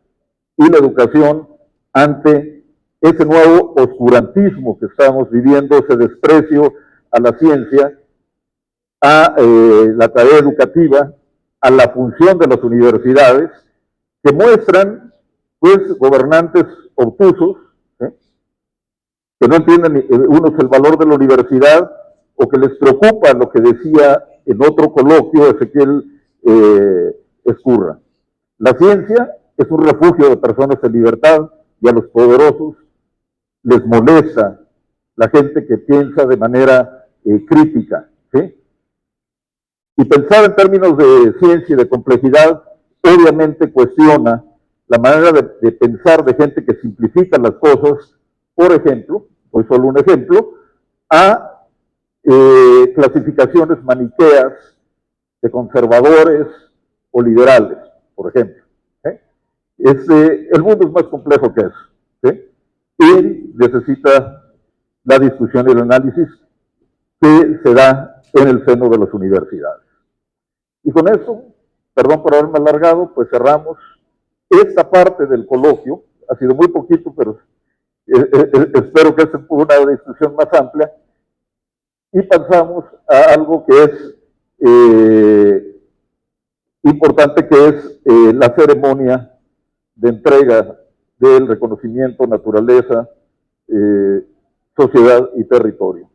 y la educación ante ese nuevo oscurantismo que estamos viviendo, ese desprecio a la ciencia, a la tarea educativa, a la función de las universidades, que muestran pues gobernantes obtusos, que no entienden unos el valor de la universidad, o que les preocupa lo que decía en otro coloquio Ezequiel Ezcurra. La ciencia es un refugio de personas en libertad, y a los poderosos les molesta la gente que piensa de manera crítica. Y pensar en términos de ciencia y de complejidad obviamente cuestiona la manera de pensar de gente que simplifica las cosas, por ejemplo, hoy solo un ejemplo, a clasificaciones maniqueas de conservadores o liberales, por ejemplo. El mundo es más complejo que eso, y necesita la discusión y el análisis que se da en el seno de las universidades. Y con eso, perdón por haberme alargado, pues cerramos esta parte del coloquio. Ha sido muy poquito, pero espero que esta fue una discusión más amplia, y pasamos a algo que es importante, que es la ceremonia de entrega del reconocimiento naturaleza, sociedad y territorio.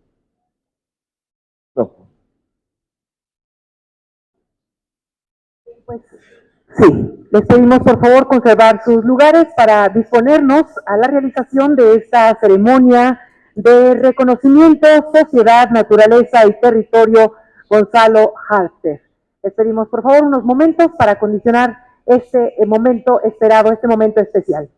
No. Pues Sí, les pedimos por favor conservar sus lugares para disponernos a la realización de esta ceremonia de reconocimiento Sociedad, Naturaleza y Territorio Gonzalo Halster. Les pedimos por favor unos momentos para condicionar este momento esperado, este momento especial.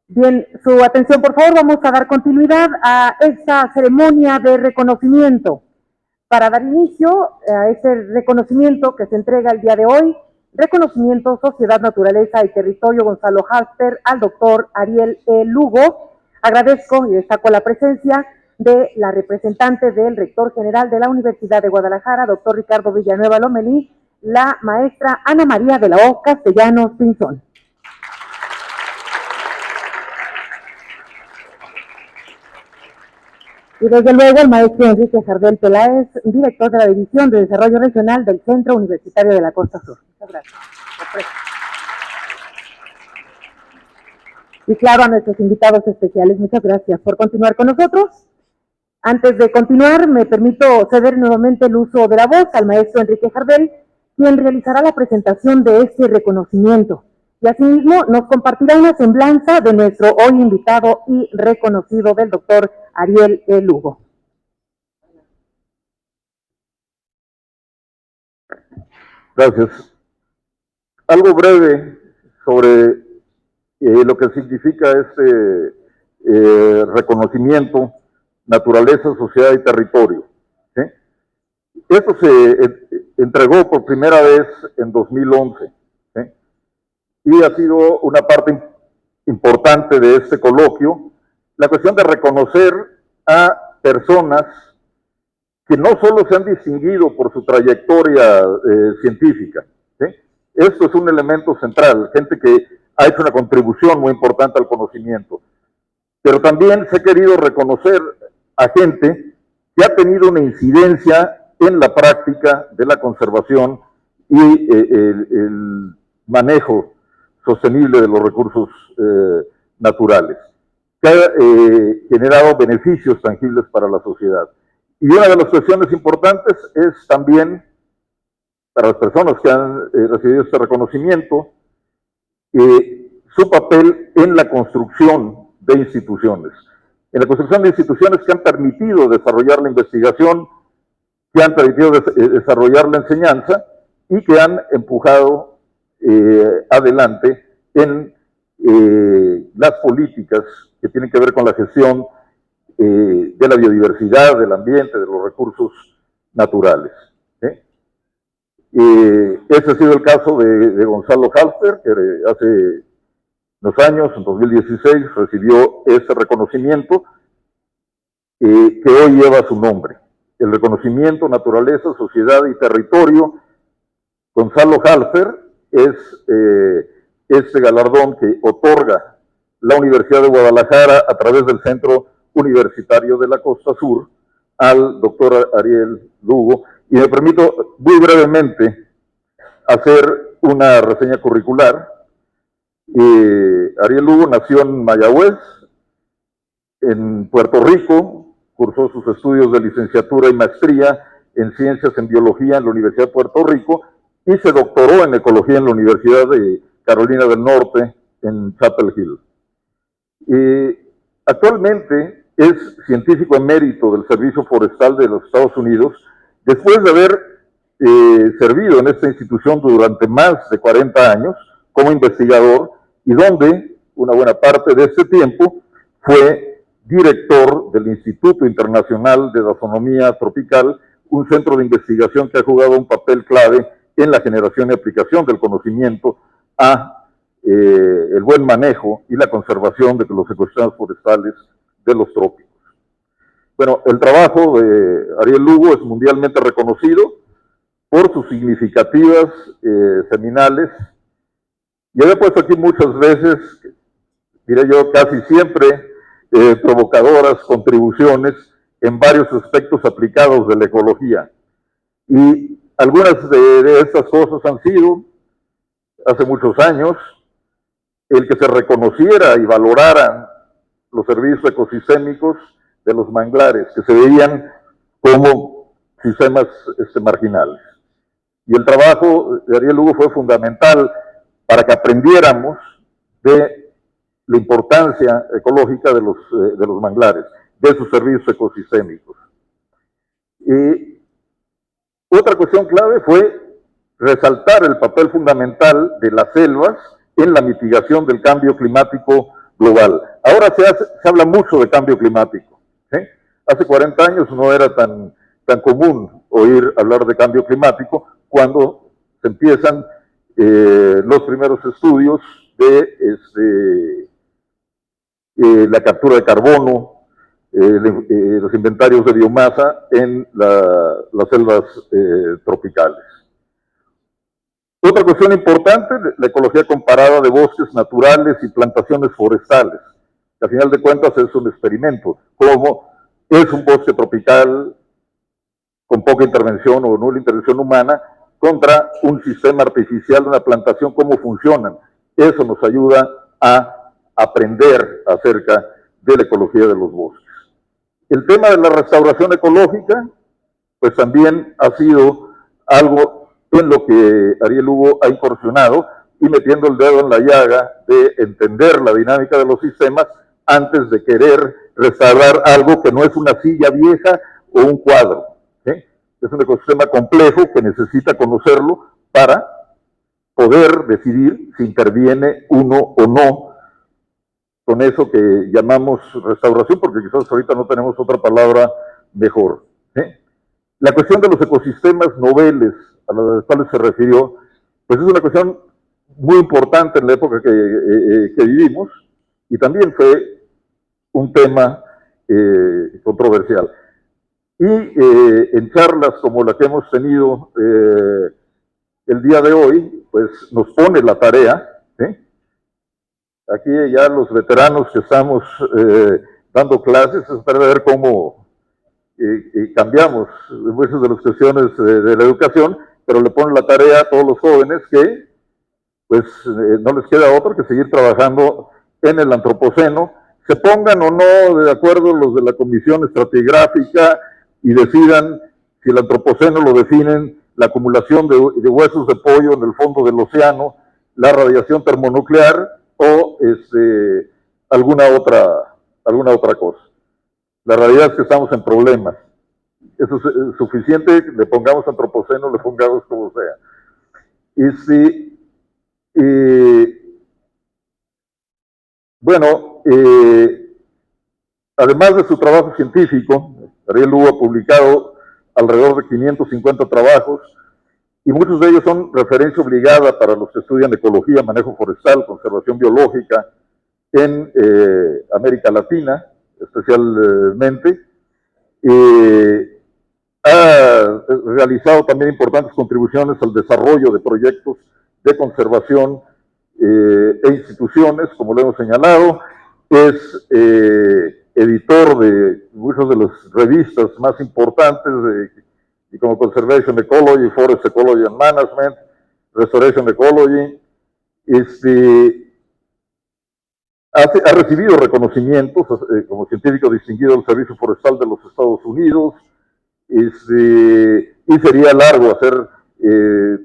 Bien, su atención por favor, vamos a dar continuidad a esta ceremonia de reconocimiento. Para dar inicio a este reconocimiento que se entrega el día de hoy, reconocimiento Sociedad, Naturaleza y Territorio Gonzalo Halster al doctor Ariel Lugo. Agradezco y destaco la presencia de la representante del rector general de la Universidad de Guadalajara, doctor Ricardo Villanueva Lomelí, la maestra Ana María de la O. Castellanos Pinzón. Y desde luego el maestro Enrique Jardel Peláez, director de la División de Desarrollo Regional del Centro Universitario de la Costa Sur. Muchas gracias. Y claro, a nuestros invitados especiales, muchas gracias por continuar con nosotros. Antes de continuar, me permito ceder nuevamente el uso de la voz al maestro Enrique Jardel, quien realizará la presentación de este reconocimiento. Y asimismo nos compartirá una semblanza de nuestro hoy invitado y reconocido del doctor Ariel Lugo. Gracias. Algo breve sobre lo que significa este reconocimiento, naturaleza, sociedad y territorio. ¿Sí? Esto se entregó por primera vez en 2011. ¿Sí? Y ha sido una parte importante de este coloquio, la cuestión de reconocer a personas que no solo se han distinguido por su trayectoria científica, ¿sí? Esto es un elemento central, gente que ha hecho una contribución muy importante al conocimiento, pero también se ha querido reconocer a gente que ha tenido una incidencia en la práctica de la conservación y el manejo sostenible de los recursos naturales, que ha generado beneficios tangibles para la sociedad. Y una de las cuestiones importantes es también, para las personas que han recibido este reconocimiento, su papel en la construcción de instituciones. En la construcción de instituciones que han permitido desarrollar la investigación, que han permitido desarrollar la enseñanza y que han empujado adelante en las políticas que tienen que ver con la gestión de la biodiversidad, del ambiente, de los recursos naturales. Ese ha sido el caso de Gonzalo Halster, que hace unos años, en 2016, recibió ese reconocimiento que hoy lleva su nombre. El reconocimiento Naturaleza, Sociedad y Territorio Gonzalo Halster es este galardón que otorga la Universidad de Guadalajara a través del Centro Universitario de la Costa Sur al doctor Ariel Lugo. Y me permito muy brevemente hacer una reseña curricular. Ariel Lugo nació en Mayagüez, en Puerto Rico, cursó sus estudios de licenciatura y maestría en Ciencias en Biología en la Universidad de Puerto Rico y se doctoró en Ecología en la Universidad de Carolina del Norte en Chapel Hill. Actualmente es científico emérito del Servicio Forestal de los Estados Unidos, después de haber servido en esta institución durante más de 40 años como investigador y donde una buena parte de este tiempo fue director del Instituto Internacional de Taxonomía Tropical, un centro de investigación que ha jugado un papel clave en la generación y aplicación del conocimiento a el buen manejo y la conservación de los ecosistemas forestales de los trópicos. Bueno, el trabajo de Ariel Lugo es mundialmente reconocido por sus significativas seminales, y había puesto aquí muchas veces, diré yo casi siempre, provocadoras contribuciones en varios aspectos aplicados de la ecología. Y algunas de estas cosas han sido, hace muchos años, el que se reconociera y valoraran los servicios ecosistémicos de los manglares, que se veían como sistemas marginales. Y el trabajo de Ariel Lugo fue fundamental para que aprendiéramos de la importancia ecológica de los manglares, de sus servicios ecosistémicos. Y otra cuestión clave fue resaltar el papel fundamental de las selvas en la mitigación del cambio climático global. Ahora se habla mucho de cambio climático. Hace 40 años no era tan común oír hablar de cambio climático cuando se empiezan los primeros estudios de la captura de carbono, los inventarios de biomasa en las selvas tropicales. Otra cuestión importante, la ecología comparada de bosques naturales y plantaciones forestales, que a final de cuentas es un experimento, como es un bosque tropical con poca intervención o nula intervención humana contra un sistema artificial de una plantación, cómo funcionan. Eso nos ayuda a aprender acerca de la ecología de los bosques. El tema de la restauración ecológica, pues también ha sido algo en lo que Ariel Lugo ha incursionado y metiendo el dedo en la llaga de entender la dinámica de los sistemas antes de querer restaurar algo que no es una silla vieja o un cuadro. Es un ecosistema complejo que necesita conocerlo para poder decidir si interviene uno o no con eso que llamamos restauración, porque quizás ahorita no tenemos otra palabra mejor. La cuestión de los ecosistemas noveles a los cuales se refirió, pues es una cuestión muy importante en la época que vivimos, y también fue un tema controversial. Y en charlas como la que hemos tenido el día de hoy, pues nos pone la tarea, aquí ya los veteranos que estamos dando clases, es para ver cómo cambiamos muchas de las cuestiones de la educación, pero le ponen la tarea a todos los jóvenes que pues no les queda otro que seguir trabajando en el antropoceno, se pongan o no de acuerdo los de la Comisión Estratigráfica y decidan si el antropoceno lo definen la acumulación de huesos de pollo en el fondo del océano, la radiación termonuclear o alguna otra cosa. La realidad es que estamos en problemas. Eso es suficiente, le pongamos antropoceno, le pongamos como sea. Bueno, además de su trabajo científico, Ariel Lugo ha publicado alrededor de 550 trabajos, y muchos de ellos son referencia obligada para los que estudian ecología, manejo forestal, conservación biológica en América Latina, especialmente. Ha realizado también importantes contribuciones al desarrollo de proyectos de conservación e instituciones, como lo hemos señalado. Es editor de muchas de las revistas más importantes, como Conservation Ecology, Forest Ecology and Management, Restoration Ecology. Ha recibido reconocimientos como científico distinguido del Servicio Forestal de los Estados Unidos, y sería largo hacer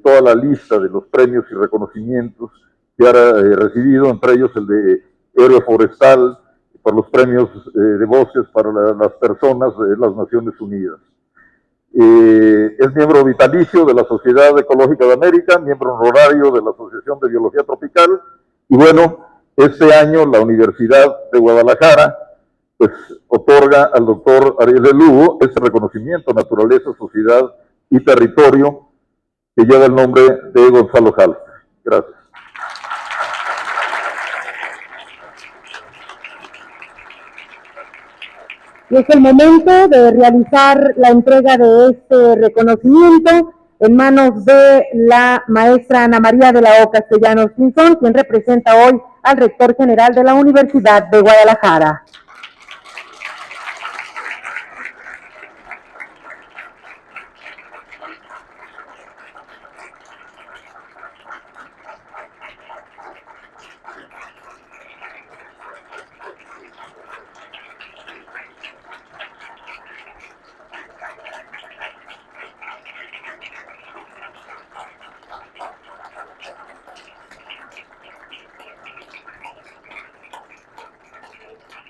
toda la lista de los premios y reconocimientos que ha recibido, entre ellos el de Héroe Forestal por los premios de bosques para las personas de las Naciones Unidas. Es miembro vitalicio de la Sociedad Ecológica de América, miembro honorario de la Asociación de Biología Tropical, y bueno, este año la Universidad de Guadalajara pues otorga al doctor Ariel Lugo este reconocimiento, naturaleza, sociedad y territorio, que lleva el nombre de Gonzalo Halster. Gracias. Y es el momento de realizar la entrega de este reconocimiento en manos de la maestra Ana María de la O Castellanos Pinzón, quien representa hoy al rector general de la Universidad de Guadalajara.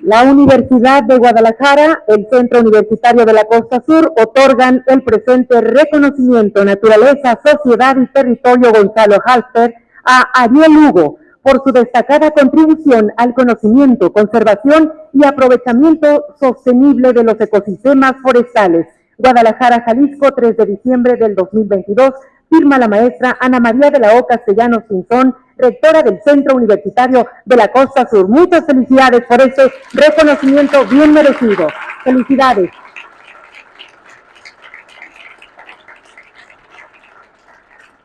La Universidad de Guadalajara, el Centro Universitario de la Costa Sur, otorgan el presente reconocimiento Naturaleza, Sociedad y Territorio Gonzalo Halster a Ariel Lugo por su destacada contribución al conocimiento, conservación y aprovechamiento sostenible de los ecosistemas forestales. Guadalajara, Jalisco, 3 de diciembre del 2022, firma la maestra Ana María de la O Castellanos Pinzón, rectora del Centro Universitario de la Costa Sur. Muchas felicidades por este reconocimiento bien merecido. Felicidades.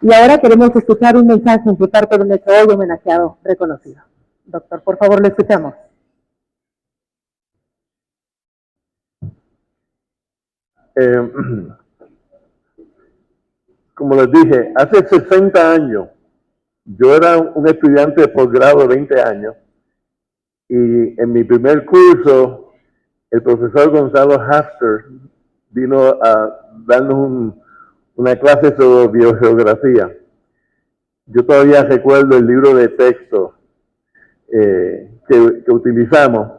Y ahora queremos escuchar un mensaje en parte de nuestro hoy homenajeado reconocido. Doctor, por favor, lo escuchamos. Como les dije, hace 60 años, yo era un estudiante de posgrado de 20 años y en mi primer curso, el profesor Gonzalo Halster vino a darnos una clase sobre biogeografía. Yo todavía recuerdo el libro de texto que utilizamos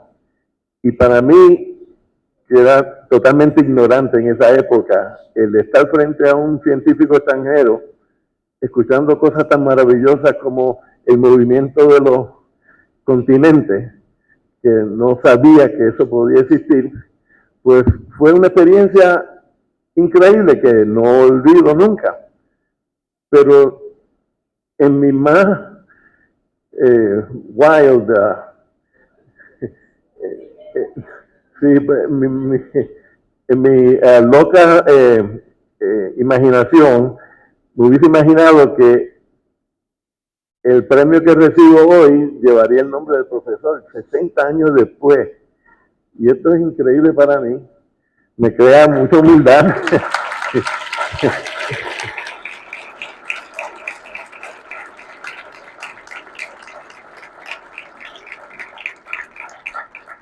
y para mí, que era totalmente ignorante en esa época, el estar frente a un científico extranjero, escuchando cosas tan maravillosas como el movimiento de los continentes, que no sabía que eso podía existir, pues fue una experiencia increíble que no olvido nunca. Pero en mi más wild, en mi loca imaginación, me hubiese imaginado que el premio que recibo hoy llevaría el nombre del profesor 60 años después. Y esto es increíble para mí. Me crea mucha humildad.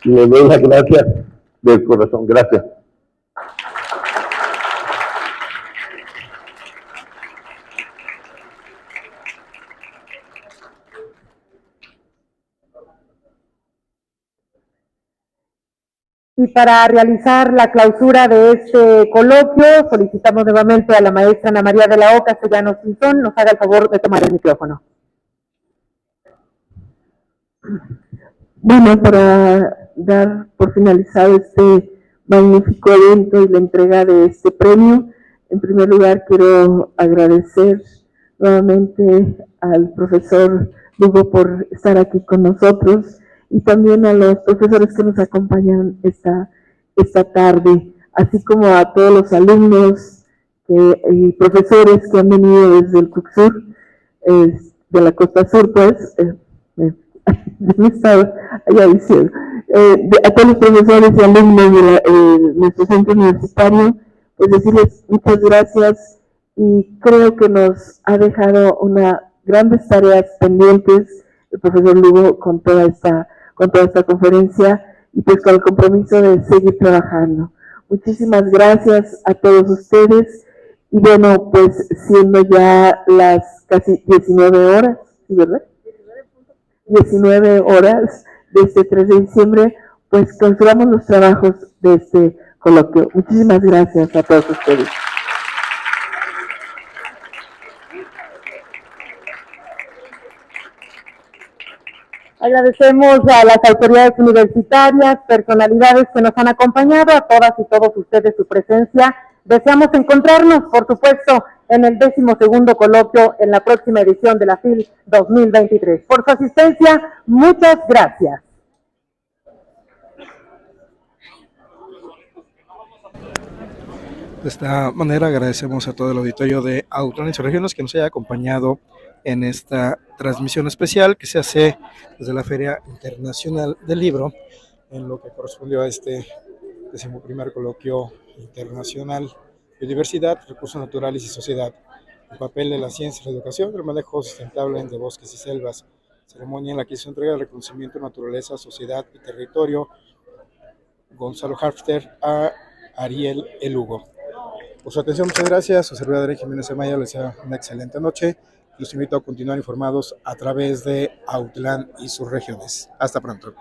Y le doy las gracias del corazón. Gracias. Y para realizar la clausura de este coloquio, solicitamos nuevamente a la maestra Ana María de la O Castellanos Pinzón nos haga el favor de tomar el micrófono. Bueno, para dar por finalizado este magnífico evento y la entrega de este premio, en primer lugar quiero agradecer nuevamente al profesor Lugo por estar aquí con nosotros y también a los profesores que nos acompañan esta tarde, así como a todos los alumnos y profesores que han venido desde el Tuxur, de la Costa Sur, pues, me estaba allá diciendo, a todos los profesores y alumnos de nuestro centro universitario, pues decirles muchas gracias y creo que nos ha dejado grandes tareas pendientes el profesor Lugo con toda esta conferencia y pues con el compromiso de seguir trabajando. Muchísimas gracias a todos ustedes y bueno, pues siendo ya las casi 19 horas, ¿sí, verdad? 19 horas de este 3 de diciembre, pues clausuramos los trabajos de este coloquio. Muchísimas gracias a todos ustedes. Agradecemos a las autoridades universitarias, personalidades que nos han acompañado, a todas y todos ustedes su presencia. Deseamos encontrarnos, por supuesto, en el 12º coloquio en la próxima edición de la FIL 2023. Por su asistencia, muchas gracias. De esta manera agradecemos a todo el auditorio de Autlán y sus regiones que nos haya acompañado en esta transmisión especial que se hace desde la Feria Internacional del Libro, en lo que correspondió a este 11º Coloquio Internacional Biodiversidad, Recursos Naturales y Sociedad, el papel de la ciencia y la educación, el manejo sustentable de bosques y selvas, ceremonia en la que se entrega el reconocimiento de naturaleza, sociedad y territorio Gonzalo Hafter a Ariel Lugo. Por su atención, muchas gracias. Su servidor Adrián Jiménez Amaya les desea una excelente noche. Los invito a continuar informados a través de Autlán y sus regiones. Hasta pronto.